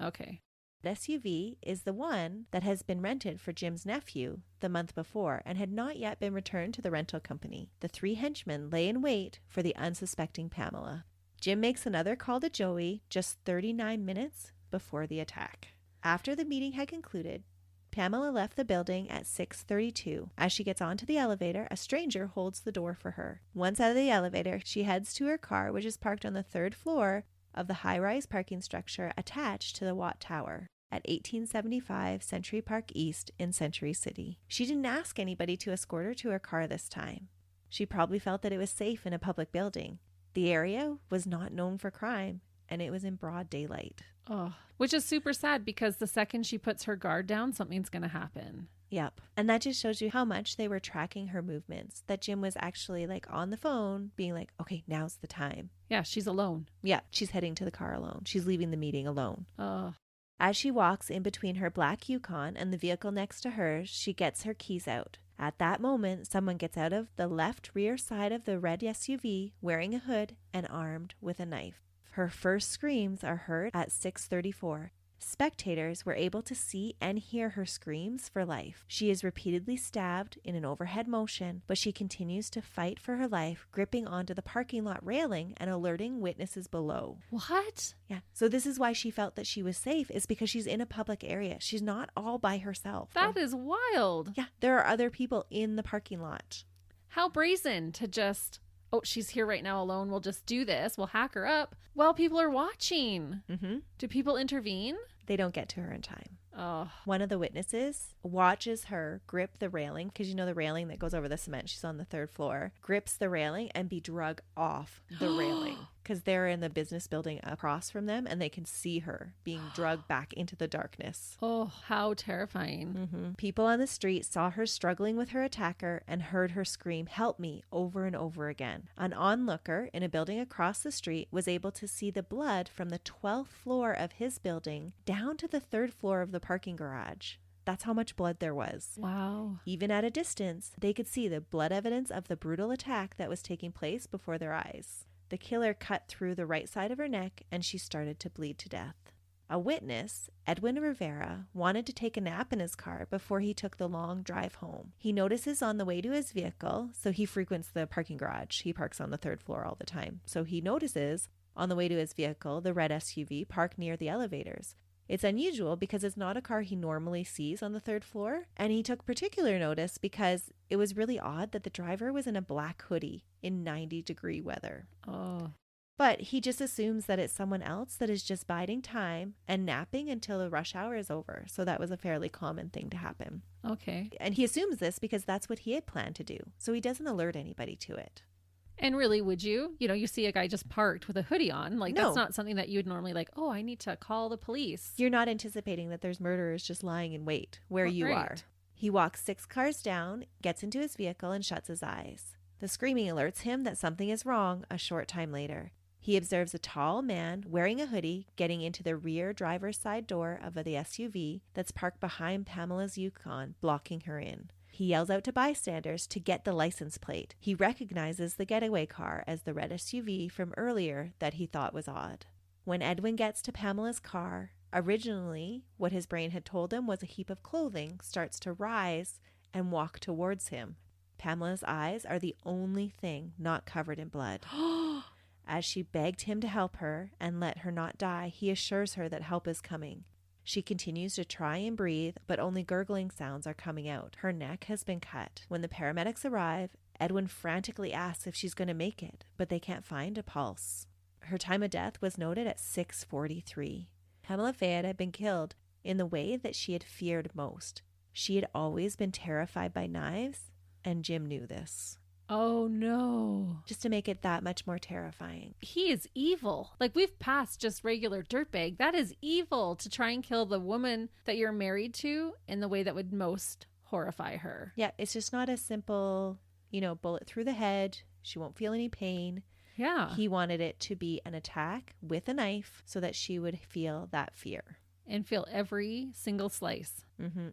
on. Okay. SUV is the one that has been rented for Jim's nephew the month before and had not yet been returned to the rental company. The 3 henchmen lay in wait for the unsuspecting Pamela. Jim makes another call to Joey just 39 minutes before the attack. After the meeting had concluded, Pamela left the building at 6:32. As she gets onto the elevator, a stranger holds the door for her. Once out of the elevator, she heads to her car, which is parked on the 3rd floor of the high-rise parking structure attached to the Watt Tower at 1875 Century Park East in Century City. She didn't ask anybody to escort her to her car this time. She probably felt that it was safe in a public building. The area was not known for crime, and it was in broad daylight. Oh, which is super sad because the second she puts her guard down, something's going to happen. Yep. And that just shows you how much they were tracking her movements. That Jim was actually like on the phone being like, okay, now's the time. Yeah, she's alone. Yeah, she's heading to the car alone. She's leaving the meeting alone. Oh. As she walks in between her black Yukon and the vehicle next to hers, she gets her keys out. At that moment, someone gets out of the left rear side of the red SUV wearing a hood and armed with a knife. Her first screams are heard at 6:34. Spectators were able to see and hear her screams for life. She is repeatedly stabbed in an overhead motion, but she continues to fight for her life, gripping onto the parking lot railing and alerting witnesses below. What? Yeah. So this is why she felt that she was safe, is because she's in a public area. She's not all by herself. That is wild. Yeah. There are other people in the parking lot. How brazen to just, oh, she's here right now alone. We'll just do this. We'll hack her up. Well, people are watching. Mm-hmm. Do people intervene? They don't get to her in time. Oh. One of the witnesses watches her grip the railing, because you know the railing that goes over the cement. She's on the 3rd floor. Grips the railing and be drug off the railing, because they're in the business building across from them and they can see her being drugged back into the darkness. Oh, how terrifying. Mm-hmm. People on the street saw her struggling with her attacker and heard her scream, "Help me," over and over again. An onlooker in a building across the street was able to see the blood from the 12th floor of his building down to the 3rd floor of the parking garage. That's how much blood there was. Wow. Even at a distance, they could see the blood evidence of the brutal attack that was taking place before their eyes. The killer cut through the right side of her neck and she started to bleed to death. A witness, Edwin Rivera, wanted to take a nap in his car before he took the long drive home. He notices on the way to his vehicle, so he frequents the parking garage. He parks on the 3rd floor all the time. So he notices on the way to his vehicle, the red SUV parked near the elevators. It's unusual because it's not a car he normally sees on the 3rd floor, and he took particular notice because it was really odd that the driver was in a black hoodie in 90-degree weather. Oh. But he just assumes that it's someone else that is just biding time and napping until the rush hour is over. So that was a fairly common thing to happen. Okay. And he assumes this because that's what he had planned to do. So he doesn't alert anybody to it. And really, would you? You know, you see a guy just parked with a hoodie on. Like, No. That's not something that you would normally like, oh, I need to call the police. You're not anticipating that there's murderers just lying in wait where you Right. are. He walks 6 cars down, gets into his vehicle, and shuts his eyes. The screaming alerts him that something is wrong a short time later. He observes a tall man wearing a hoodie getting into the rear driver's side door of the SUV that's parked behind Pamela's Yukon, blocking her in. He yells out to bystanders to get the license plate. He recognizes the getaway car as the red SUV from earlier that he thought was odd. When Edwin gets to Pamela's car, originally what his brain had told him was a heap of clothing starts to rise and walk towards him. Pamela's eyes are the only thing not covered in blood. As she begged him to help her and let her not die, he assures her that help is coming. She continues to try and breathe, but only gurgling sounds are coming out. Her neck has been cut. When the paramedics arrive, Edwin frantically asks if she's going to make it, but they can't find a pulse. Her time of death was noted at 6:43. Pamela Fayed had been killed in the way that she had feared most. She had always been terrified by knives, and Jim knew this. Oh, no. Just to make it that much more terrifying. He is evil. Like, we've passed just regular dirtbag. That is evil to try and kill the woman that you're married to in the way that would most horrify her. Yeah, it's just not a simple, bullet through the head. She won't feel any pain. Yeah. He wanted it to be an attack with a knife so that she would feel that fear. And feel every single slice. Mm-hmm.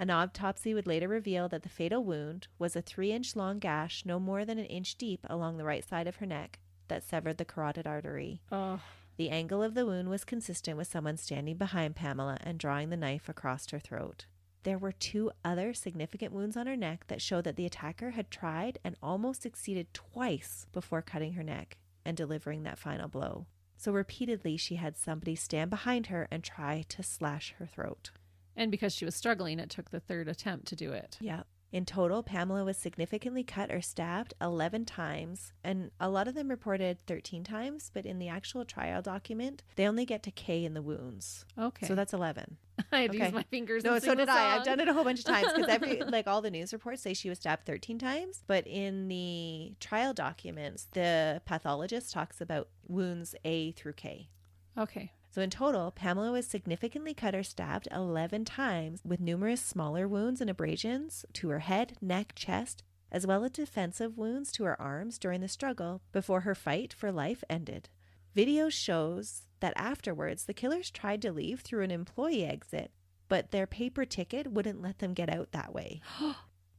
An autopsy would later reveal that the fatal wound was a 3-inch long gash no more than an inch deep along the right side of her neck that severed the carotid artery. Oh. The angle of the wound was consistent with someone standing behind Pamela and drawing the knife across her throat. There were 2 other significant wounds on her neck that showed that the attacker had tried and almost succeeded twice before cutting her neck and delivering that final blow. So repeatedly, she had somebody stand behind her and try to slash her throat. And because she was struggling, it took the 3rd attempt to do it. Yeah. In total, Pamela was significantly cut or stabbed 11 times, and a lot of them reported 13 times, but in the actual trial document, they only get to K in the wounds. Okay. So that's 11. I had to use my fingers. No, and so sing did the I. song. I've done it a whole bunch of times because all the news reports say she was stabbed 13 times, but in the trial documents, the pathologist talks about wounds A through K. Okay. So in total, Pamela was significantly cut or stabbed 11 times with numerous smaller wounds and abrasions to her head, neck, chest, as well as defensive wounds to her arms during the struggle before her fight for life ended. Video shows that afterwards, the killers tried to leave through an employee exit, but their paper ticket wouldn't let them get out that way.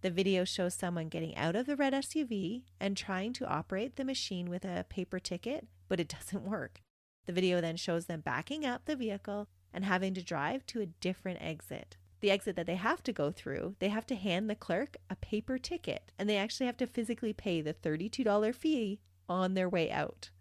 The video shows someone getting out of the red SUV and trying to operate the machine with a paper ticket, but it doesn't work. The video then shows them backing up the vehicle and having to drive to a different exit. The exit that they have to go through, they have to hand the clerk a paper ticket, and they actually have to physically pay the $32 fee on their way out.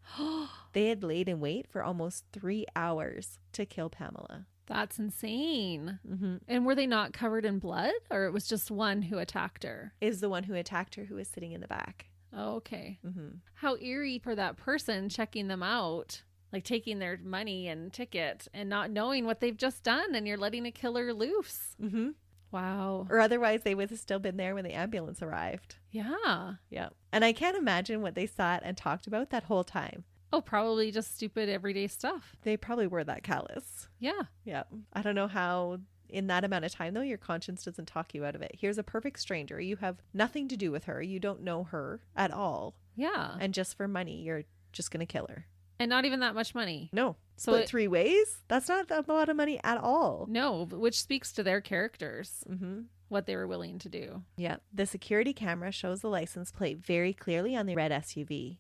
They had laid in wait for almost 3 hours to kill Pamela. That's insane. Mm-hmm. And were they not covered in blood, or it was just one who attacked her? Is the one who attacked her who was sitting in the back. Oh, okay. Mm-hmm. How eerie for that person checking them out, like taking their money and ticket and not knowing what they've just done, and you're letting a killer loose. Mm-hmm. Wow. Or otherwise they would have still been there when the ambulance arrived. Yeah. Yeah. And I can't imagine what they sat and talked about that whole time. Oh, probably just stupid everyday stuff. They probably were that callous. Yeah. Yeah. I don't know how in that amount of time, though, your conscience doesn't talk you out of it. Here's a perfect stranger. You have nothing to do with her. You don't know her at all. Yeah. And just for money, you're just going to kill her. And not even that much money. No. So Split 3 ways? That's not a lot of money at all. No, which speaks to their characters, Mm-hmm. what they were willing to do. Yeah. The security camera shows the license plate very clearly on the red SUV.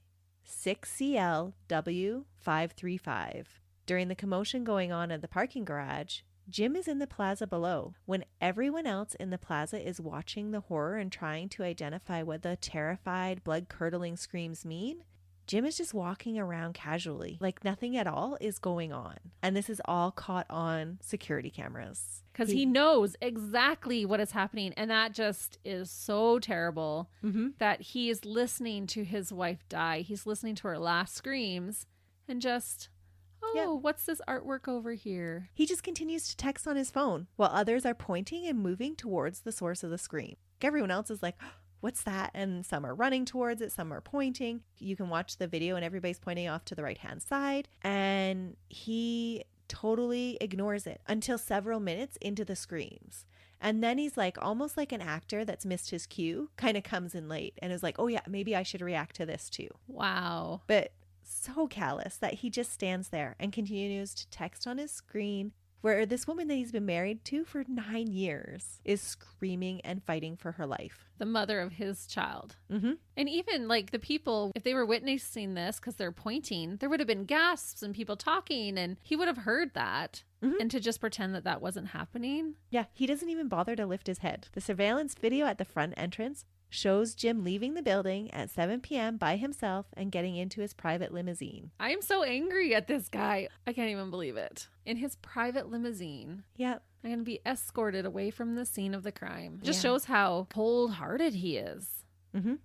6CLW535. During the commotion going on at the parking garage, Jim is in the plaza below when everyone else in the plaza is watching the horror and trying to identify what the terrified, blood-curdling screams mean. Jim is just walking around casually, like nothing at all is going on. And this is all caught on security cameras. Because he knows exactly what is happening. And that just is so terrible that he is listening to his wife die. He's listening to her last screams and just, what's this artwork over here? He just continues to text on his phone while others are pointing and moving towards the source of the scream. Everyone else is like, what's that? And some are running towards it, some are pointing. You can watch the video and everybody's pointing off to the right-hand side. And he totally ignores it until several minutes into the screams. And then he's like, almost like an actor that's missed his cue, kind of comes in late and is like, oh yeah, maybe I should react to this too. Wow. But so callous that he just stands there and continues to text on his screen, where this woman that he's been married to for 9 years is screaming and fighting for her life. The mother of his child. Mm-hmm. And even like the people, if they were witnessing this because they're pointing, there would have been gasps and people talking, and he would have heard that. Mm-hmm. And to just pretend that that wasn't happening. Yeah, he doesn't even bother to lift his head. The surveillance video at the front entrance shows Jim leaving the building at 7 p.m. by himself and getting into his private limousine. I am so angry at this guy. I can't even believe it. In his private limousine. Yep. I'm going to be escorted away from the scene of the crime. Just shows how cold-hearted he is. Mm-hmm.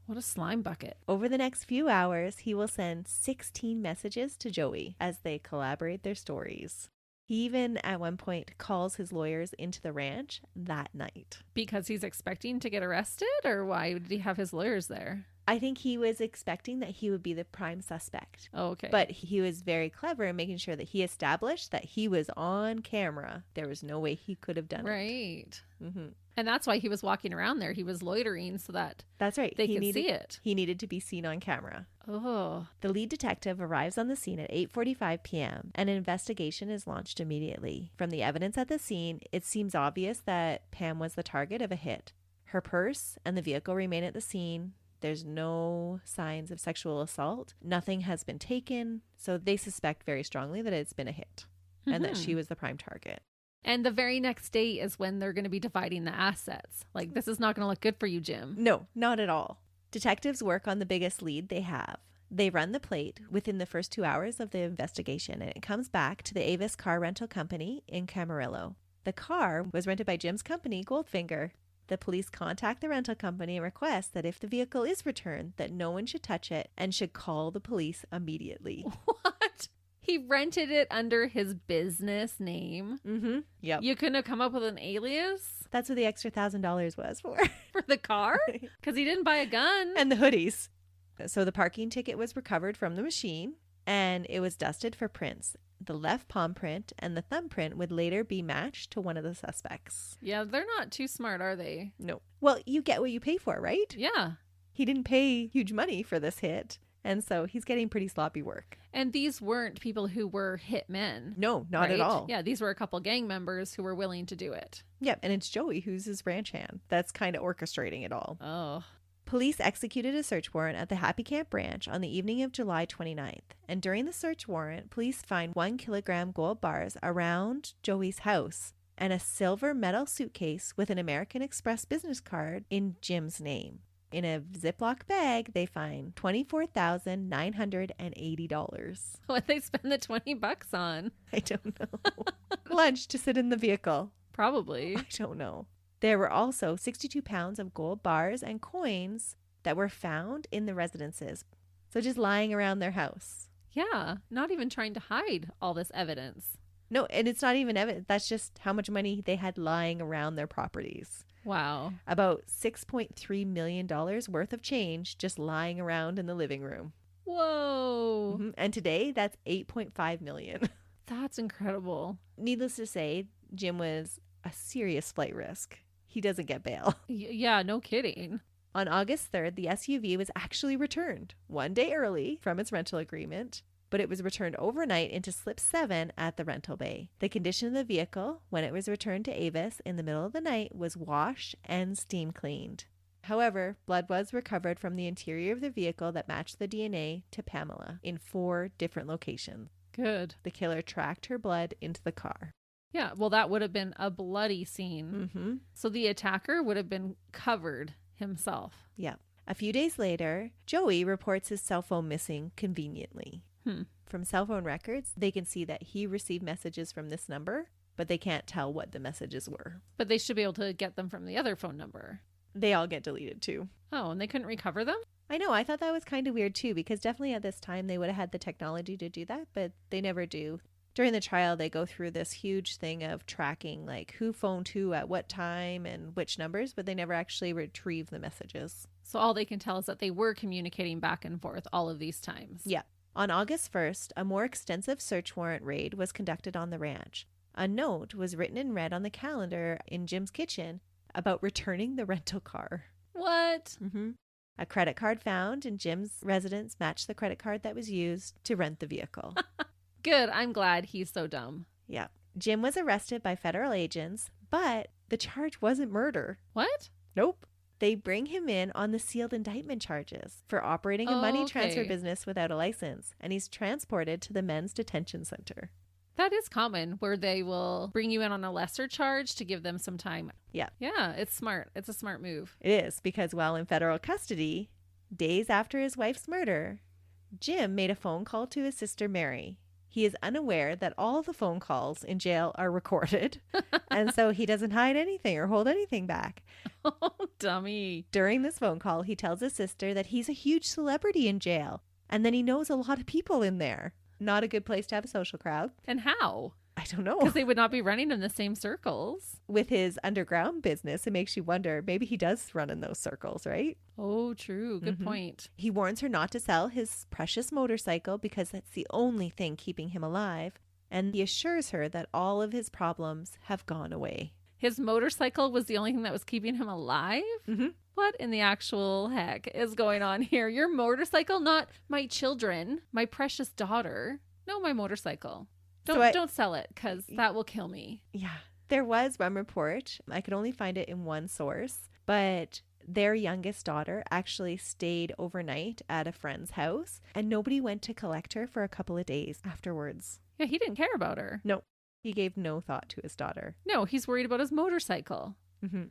What a slime bucket. Over the next few hours, he will send 16 messages to Joey as they collaborate their stories. He even, at one point, calls his lawyers into the ranch that night. Because he's expecting to get arrested? Or why did he have his lawyers there? I think he was expecting that he would be the prime suspect. Oh, okay. But he was very clever in making sure that he established that he was on camera. There was no way he could have done it. Right. Mm-hmm. And that's why he was walking around there. He was loitering so that that's right. They could see it. He needed to be seen on camera. Oh. The lead detective arrives on the scene at 8:45 p.m. and an investigation is launched immediately. From the evidence at the scene, it seems obvious that Pam was the target of a hit. Her purse and the vehicle remain at the scene. There's no signs of sexual assault. Nothing has been taken. So they suspect very strongly that it's been a hit and that she was the prime target. And the very next day is when they're going to be dividing the assets. Like, this is not going to look good for you, Jim. No, not at all. Detectives work on the biggest lead they have. They run the plate within the first 2 hours of the investigation, and it comes back to the Avis car rental company in Camarillo. The car was rented by Jim's company, Goldfinger. The police contact the rental company and request that if the vehicle is returned, that no one should touch it and should call the police immediately. What? He rented it under his business name? Mm-hmm. Yep. You couldn't have come up with an alias? That's what the extra $1,000 was for. For the car? Because he didn't buy a gun. And the hoodies. So the parking ticket was recovered from the machine and it was dusted for prints. The left palm print and the thumbprint would later be matched to one of the suspects. Yeah, they're not too smart, are they? No. Well, you get what you pay for, right? Yeah. He didn't pay huge money for this hit. And so he's getting pretty sloppy work. And these weren't people who were hit men. No, not at all. Yeah, these were a couple gang members who were willing to do it. Yep, and it's Joey who's his ranch hand that's kind of orchestrating it all. Oh. Police executed a search warrant at the Happy Camp Ranch on the evening of July 29th. And during the search warrant, police find 1 kilogram gold bars around Joey's house and a silver metal suitcase with an American Express business card in Jim's name. In a Ziploc bag, they find $24,980. What'd they spend the $20 on? I don't know. Lunch to sit in the vehicle. Probably. I don't know. There were also 62 pounds of gold bars and coins that were found in the residences. So just lying around their house. Yeah, not even trying to hide all this evidence. No, and it's not even evidence. That's just how much money they had lying around their properties. Wow. About $6.3 million worth of change just lying around in the living room. Whoa. Mm-hmm. And today, that's $8.5 million. That's incredible. Needless to say, Jim was a serious flight risk. He doesn't get bail. Yeah, no kidding. On August 3rd, the SUV was actually returned 1 day early from its rental agreement, but it was returned overnight into slip 7 at the rental bay. The condition of the vehicle, when it was returned to Avis in the middle of the night, was washed and steam cleaned. However, blood was recovered from the interior of the vehicle that matched the DNA to Pamela in 4 different locations. Good. The killer tracked her blood into the car. Yeah, well, that would have been a bloody scene. Mm-hmm. So the attacker would have been covered himself. Yeah. A few days later, Joey reports his cell phone missing conveniently. From cell phone records, they can see that he received messages from this number, but they can't tell what the messages were. But they should be able to get them from the other phone number. They all get deleted too. Oh, and they couldn't recover them? I know. I thought that was kind of weird too, because definitely at this time they would have had the technology to do that, but they never do. During the trial, they go through this huge thing of tracking, like who phoned who at what time and which numbers, but they never actually retrieve the messages. So all they can tell is that they were communicating back and forth all of these times. Yeah. On August 1st, a more extensive search warrant raid was conducted on the ranch. A note was written in red on the calendar in Jim's kitchen about returning the rental car. What? Mm-hmm. A credit card found in Jim's residence matched the credit card that was used to rent the vehicle. Good. I'm glad he's so dumb. Yeah. Jim was arrested by federal agents, but the charge wasn't murder. What? Nope. They bring him in on the sealed indictment charges for operating a money transfer business without a license, and he's transported to the men's detention center. That is common, where they will bring you in on a lesser charge to give them some time. Yeah. Yeah, it's smart. It's a smart move. It is, because while in federal custody, days after his wife's murder, Jim made a phone call to his sister Mary. He is unaware that all the phone calls in jail are recorded, and so he doesn't hide anything or hold anything back. Oh, dummy. During this phone call, he tells his sister that he's a huge celebrity in jail, and then he knows a lot of people in there. Not a good place to have a social crowd. And how? I don't know. Because they would not be running in the same circles. With his underground business, it makes you wonder, maybe he does run in those circles, right? Oh, true. Good point. He warns her not to sell his precious motorcycle because that's the only thing keeping him alive. And he assures her that all of his problems have gone away. His motorcycle was the only thing that was keeping him alive? Mm-hmm. What in the actual heck is going on here? Your motorcycle, not my children, my precious daughter. No, my motorcycle. Don't sell it, because that will kill me. Yeah. There was one report. I could only find it in one source, but their youngest daughter actually stayed overnight at a friend's house, and nobody went to collect her for a couple of days afterwards. Yeah, he didn't care about her. No, he gave no thought to his daughter. No, he's worried about his motorcycle.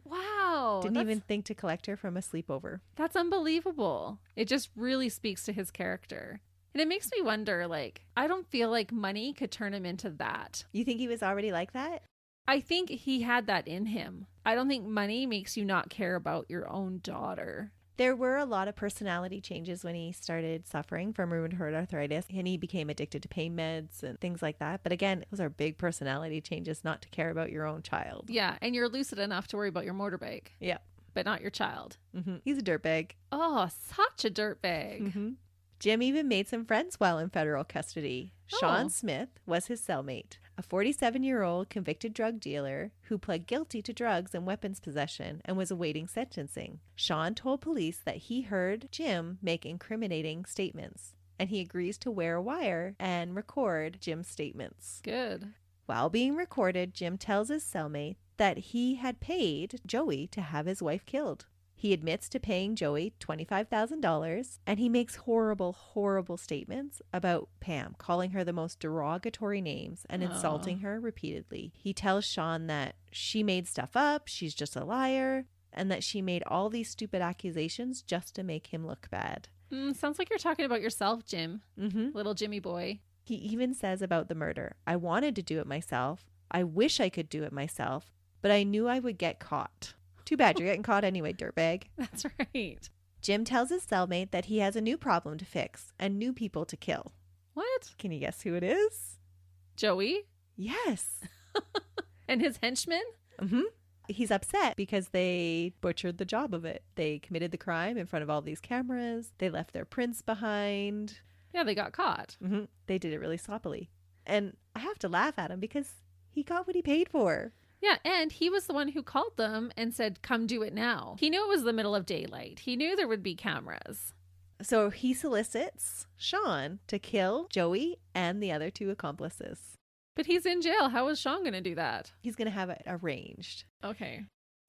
Wow. Didn't even think to collect her from a sleepover. That's unbelievable. It just really speaks to his character. And it makes me wonder, like, I don't feel like money could turn him into that. You think he was already like that? I think he had that in him. I don't think money makes you not care about your own daughter. There were a lot of personality changes when he started suffering from rheumatoid arthritis, and he became addicted to pain meds and things like that. But again, those are big personality changes, not to care about your own child. Yeah, and you're lucid enough to worry about your motorbike. Yeah. But not your child. He's a dirtbag. Oh, such a dirtbag. Jim even made some friends while in federal custody. Sean Oh. Smith was his cellmate, a 47-year-old convicted drug dealer who pled guilty to drugs and weapons possession and was awaiting sentencing. Sean told police that he heard Jim make incriminating statements, and he agrees to wear a wire and record Jim's statements. Good. While being recorded, Jim tells his cellmate that he had paid Joey to have his wife killed. He admits to paying Joey $25,000, and he makes horrible, horrible statements about Pam, calling her the most derogatory names and insulting her repeatedly. He tells Sean that she made stuff up, she's just a liar, and that she made all these stupid accusations just to make him look bad. Sounds like you're talking about yourself, Jim. Little Jimmy boy. He even says about the murder, I wanted to do it myself. I wish I could do it myself, but I knew I would get caught. Too bad you're getting caught anyway, dirtbag. That's right. Jim tells his cellmate that he has a new problem to fix and new people to kill. What? Can you guess who it is? Joey? Yes. And his henchmen? He's upset because they butchered the job of it. They committed the crime in front of all these cameras. They left their prints behind. Yeah, they got caught. They did it really sloppily. And I have to laugh at him because he got what he paid for. Yeah, and he was the one who called them and said, come do it now. He knew it was the middle of daylight. He knew there would be cameras. So he solicits Sean to kill Joey and the other two accomplices. But he's in jail. How is Sean going to do that? He's going to have it arranged. Okay.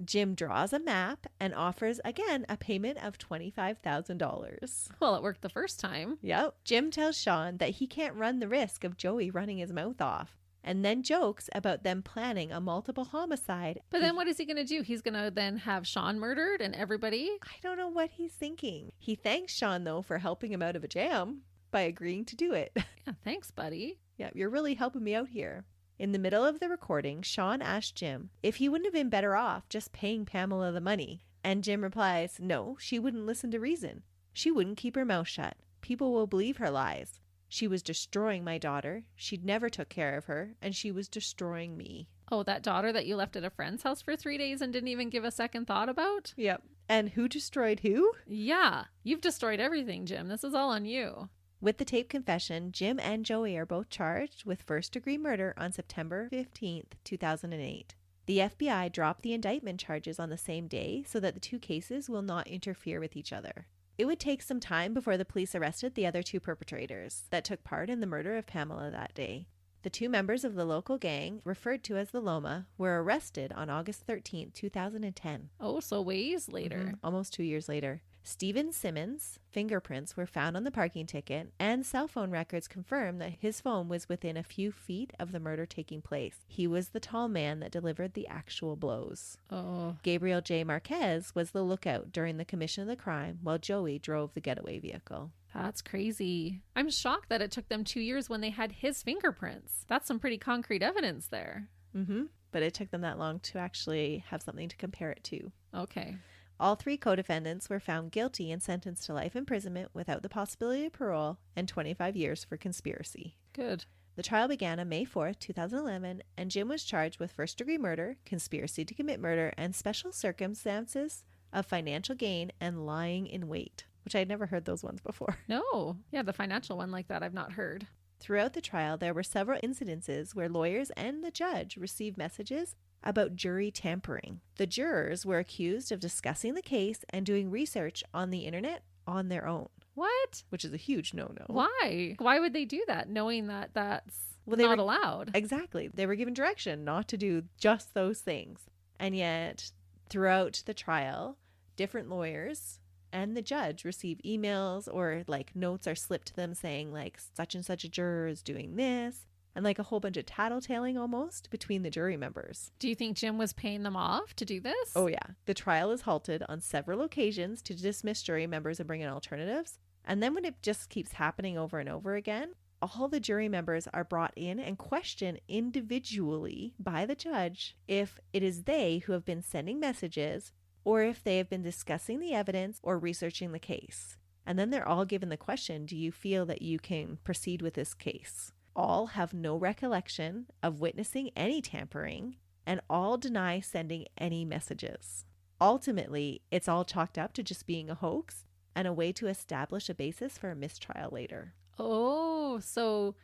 Jim draws a map and offers, again, a payment of $25,000. Well, it worked the first time. Yep. Jim tells Sean that he can't run the risk of Joey running his mouth off, and then jokes about them planning a multiple homicide. But then what is he going to do? He's going to then have Sean murdered and everybody? I don't know what he's thinking. He thanks Sean, though, for helping him out of a jam by agreeing to do it. Yeah, thanks, buddy. Yeah, you're really helping me out here. In the middle of the recording, Sean asked Jim if he wouldn't have been better off just paying Pamela the money. And Jim replies, no, she wouldn't listen to reason. She wouldn't keep her mouth shut. People will believe her lies. She was destroying my daughter. She'd never took care of her, and she was destroying me. Oh, that daughter that you left at a friend's house for 3 days and didn't even give a second thought about? Yep. And who destroyed who? Yeah, you've destroyed everything, Jim. This is all on you. With the taped confession, Jim and Joey are both charged with first-degree murder on September 15th, 2008. The FBI dropped the indictment charges on the same day so that the two cases will not interfere with each other. It would take some time before the police arrested the other two perpetrators that took part in the murder of Pamela that day. The two members of the local gang, referred to as the Loma, were arrested on August 13, 2010. Oh, so ways later. Almost 2 years later. Stephen Simmons' fingerprints were found on the parking ticket, and cell phone records confirm that his phone was within a few feet of the murder taking place. He was the tall man that delivered the actual blows. Oh. Gabriel J. Marquez was the lookout during the commission of the crime, while Joey drove the getaway vehicle. That's crazy. I'm shocked that it took them 2 years when they had his fingerprints. That's some pretty concrete evidence there. But it took them that long to actually have something to compare it to. Okay. All three co-defendants were found guilty and sentenced to life imprisonment without the possibility of parole and 25 years for conspiracy. Good. The trial began on May 4th, 2011, and Jim was charged with first-degree murder, conspiracy to commit murder, and special circumstances of financial gain and lying in wait, which I'd never heard those ones before. No. Yeah, the financial one like that I've not heard. Throughout the trial, there were several incidences where lawyers and the judge received messages about jury tampering. The jurors were accused of discussing the case and doing research on the internet on their own. What? Which is a huge no-no. Why? Why would they do that knowing that that's Well, not allowed? Exactly. They were given direction not to do just those things. And yet, throughout the trial, different lawyers and the judge receive emails or like notes are slipped to them saying like such and such a juror is doing this, and like a whole bunch of tattletaling almost between the jury members. Do you think Jim was paying them off to do this? Oh yeah. The trial is halted on several occasions to dismiss jury members and bring in alternatives. And then when it just keeps happening over and over again, all the jury members are brought in and questioned individually by the judge if it is they who have been sending messages or if they have been discussing the evidence or researching the case. And then they're all given the question, do you feel that you can proceed with this case? All have no recollection of witnessing any tampering, and all deny sending any messages. Ultimately, it's all chalked up to just being a hoax and a way to establish a basis for a mistrial later. Oh, so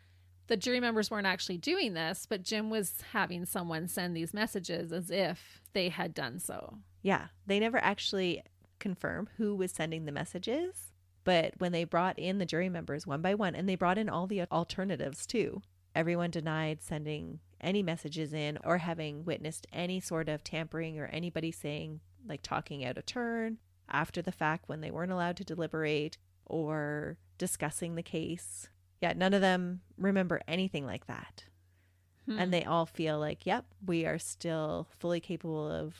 the jury members weren't actually doing this, but Jim was having someone send these messages as if they had done so. Yeah, they never actually confirm who was sending the messages. But when they brought in the jury members one by one, and they brought in all the alternatives too, everyone denied sending any messages in or having witnessed any sort of tampering or anybody saying, like talking out of turn after the fact when they weren't allowed to deliberate or discussing the case. Yeah, none of them remember anything like that. And they all feel like, yep, we are still fully capable of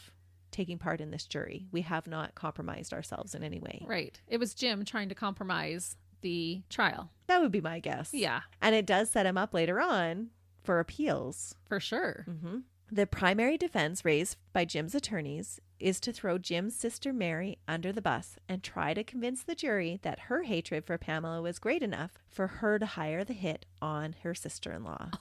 taking part in this jury. We have not compromised ourselves in any way. Right. It was Jim trying to compromise the trial. That would be my guess. Yeah. And it does set him up later on for appeals. For sure. Mm-hmm. The primary defense raised by Jim's attorneys is to throw Jim's sister Mary under the bus and try to convince the jury that her hatred for Pamela was great enough for her to hire the hit on her sister-in-law.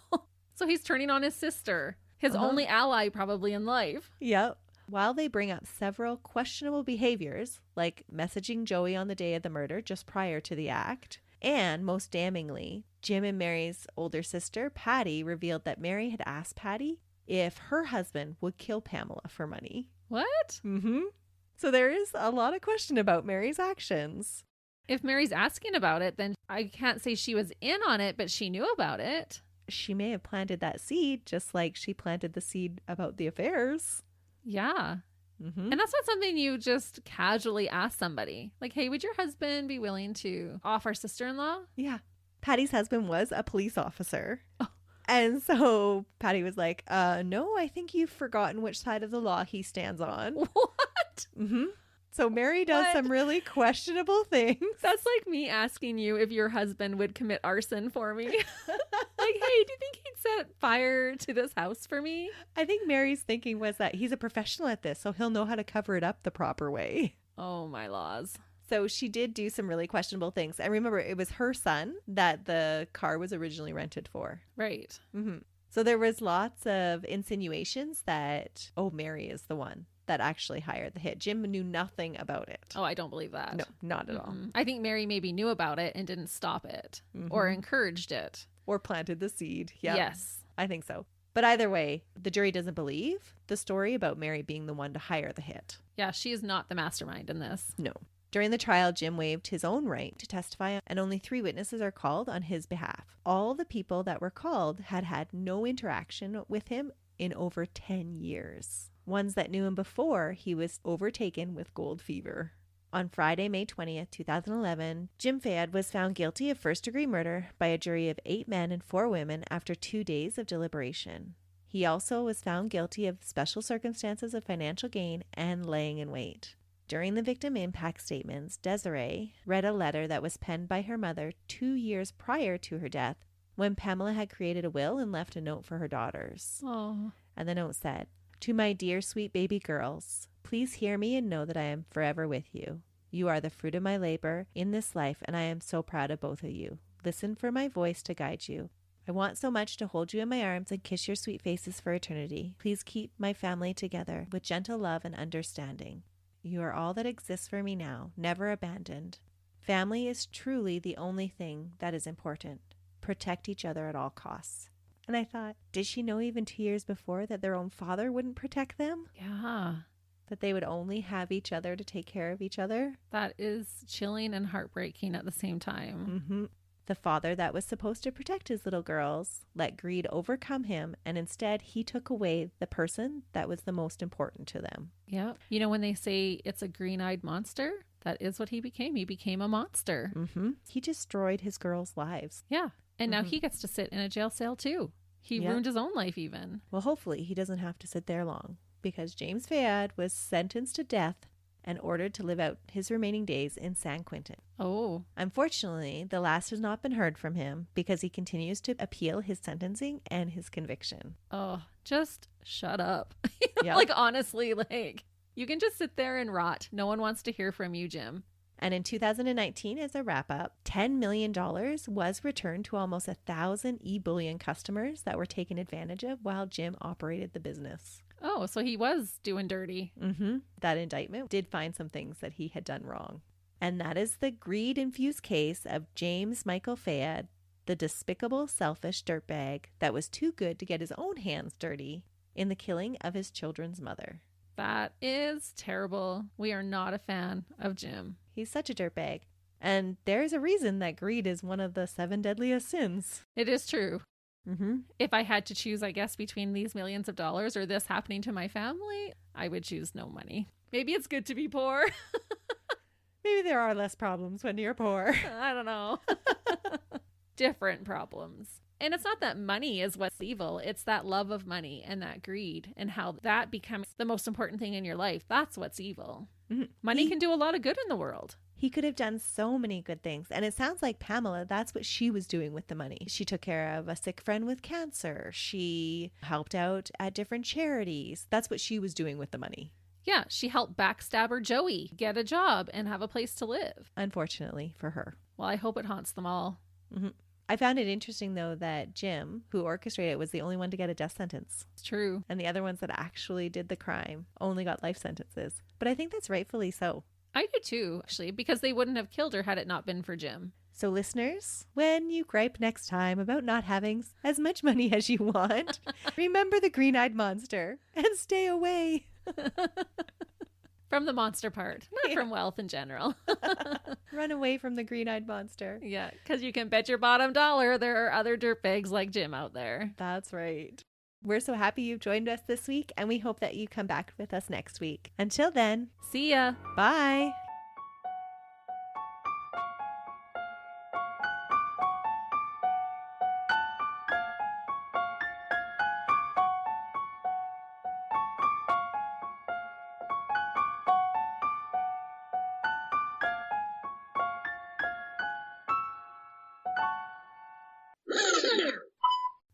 So he's turning on his sister, his only ally probably in life. Yep. While they bring up several questionable behaviors, like messaging Joey on the day of the murder just prior to the act, and most damningly, Jim and Mary's older sister, Patty, revealed that Mary had asked Patty if her husband would kill Pamela for money. What? Mm-hmm. So there is a lot of question about Mary's actions. If Mary's asking about it, then I can't say she was in on it, but she knew about it. She may have planted that seed just like she planted the seed about the affairs. Yeah. Mm-hmm. And that's not something you just casually ask somebody. Like, hey, would your husband be willing to off our sister-in-law? Yeah. Patty's husband was a police officer. Oh. And so Patty was like, no, I think you've forgotten which side of the law he stands on. What? Mm-hmm. So Mary does some really questionable things. That's like me asking you if your husband would commit arson for me. Like, hey, do you think he'd set fire to this house for me? I think Mary's thinking was that he's a professional at this, so he'll know how to cover it up the proper way. Oh, my laws. So she did do some really questionable things. And remember, it was her son that the car was originally rented for. Right. Mm-hmm. So there was lots of insinuations that, Mary is the one that actually hired the hit. Jim knew nothing about it. Oh, I don't believe that. No, not at all. I think Mary maybe knew about it and didn't stop it or encouraged it. Or planted the seed. Yep. Yes. I think so. But either way, the jury doesn't believe the story about Mary being the one to hire the hit. Yeah, she is not the mastermind in this. No. During the trial, Jim waived his own right to testify, and only 3 witnesses are called on his behalf. All the people that were called had had no interaction with him in over 10 years. Ones that knew him before he was overtaken with gold fever. On Friday, May 20th, 2011, Jim Fayed was found guilty of first-degree murder by a jury of 8 men and 4 women after 2 days of deliberation. He also was found guilty of special circumstances of financial gain and laying in wait. During the victim impact statements, Desiree read a letter that was penned by her mother 2 years prior to her death when Pamela had created a will and left a note for her daughters. Oh. And the note said, "To my dear sweet baby girls, please hear me and know that I am forever with you. You are the fruit of my labor in this life, and I am so proud of both of you. Listen for my voice to guide you. I want so much to hold you in my arms and kiss your sweet faces for eternity. Please keep my family together with gentle love and understanding. You are all that exists for me now, never abandoned. Family is truly the only thing that is important. Protect each other at all costs." And I thought, did she know even 2 years before that their own father wouldn't protect them? Yeah. That they would only have each other to take care of each other? That is chilling and heartbreaking at the same time. Mm-hmm. The father that was supposed to protect his little girls let greed overcome him, and instead he took away the person that was the most important to them. Yeah. You know, when they say it's a green-eyed monster, that is what he became. He became a monster. He destroyed his girls' lives. Yeah. And now he gets to sit in a jail cell too. He ruined his own life even. Well, hopefully he doesn't have to sit there long, because James Fayed was sentenced to death and ordered to live out his remaining days in San Quentin. Oh. Unfortunately, the last has not been heard from him because he continues to appeal his sentencing and his conviction. Oh, just shut up. Yep. Like, honestly, like, you can just sit there and rot. No one wants to hear from you, Jim. And in 2019, as a wrap-up, $10 million was returned to almost 1,000 e-bullion customers that were taken advantage of while Jim operated the business. Oh, so he was doing dirty. That indictment did find some things that he had done wrong. And that is the greed-infused case of James Michael Fayed, the despicable, selfish dirtbag that was too good to get his own hands dirty in the killing of his children's mother. That is terrible. We are not a fan of Jim. He's such a dirtbag. And there's a reason that greed is one of the 7 deadliest sins. It is true. If I had to choose, I guess, between these millions of dollars or this happening to my family, I would choose no money. Maybe it's good to be poor. Maybe there are less problems when you're poor. I don't know. Different problems. And it's not that money is what's evil. It's that love of money and that greed and how that becomes the most important thing in your life. That's what's evil. Money can do a lot of good in the world. He could have done so many good things. And it sounds like Pamela, that's what she was doing with the money. She took care of a sick friend with cancer. She helped out at different charities. That's what she was doing with the money. Yeah, she helped backstabber Joey get a job and have a place to live. Unfortunately for her. Well, I hope it haunts them all. I found it interesting, though, that Jim, who orchestrated it, was the only one to get a death sentence. It's true. And the other ones that actually did the crime only got life sentences. But I think that's rightfully so. I do too, actually, because they wouldn't have killed her had it not been for Jim. So listeners, when you gripe next time about not having as much money as you want, remember the green-eyed monster and stay away. From the monster part, not from wealth in general. Run away from the green-eyed monster. Yeah, because you can bet your bottom dollar there are other dirtbags like Jim out there. That's right. We're so happy you've joined us this week, and we hope that you come back with us next week. Until then, see ya. Bye.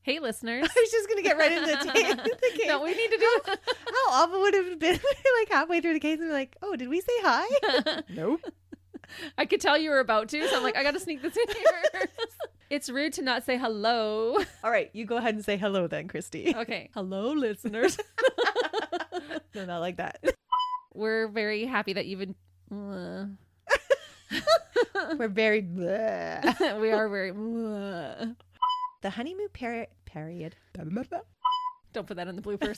Hey, listeners. I was just going to get right into the case. No, we need to do it. How awful would it have been like halfway through the case and be like, oh, did we say hi? Nope. I could tell you were about to, so I'm like, I got to sneak this in here. It's rude to not say hello. All right, you go ahead and say hello then, Christy. Okay. Hello, listeners. No, not like that. We're very happy that you've been... We're very... We are very... The honeymoon period. Don't put that in the bloopers.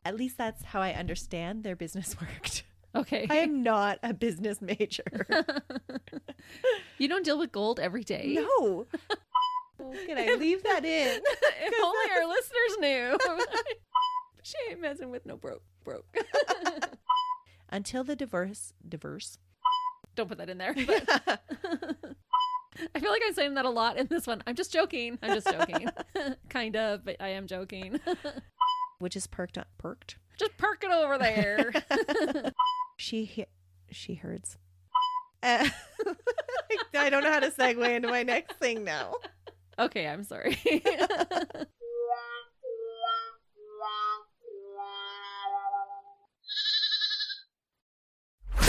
At least that's how I understand their business worked. Okay. I am not a business major. You don't deal with gold every day. No. Can I leave that in? If only our listeners knew. She ain't messing with no broke. Until the diverse. Don't put that in there. But... I feel like I'm saying that a lot in this one. I'm just joking. Kind of, but I am joking. Which is perked. Just perk it over there. She herds. I don't know how to segue into my next thing now. Okay, I'm sorry.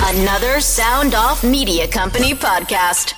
Another Sound Off Media Company podcast.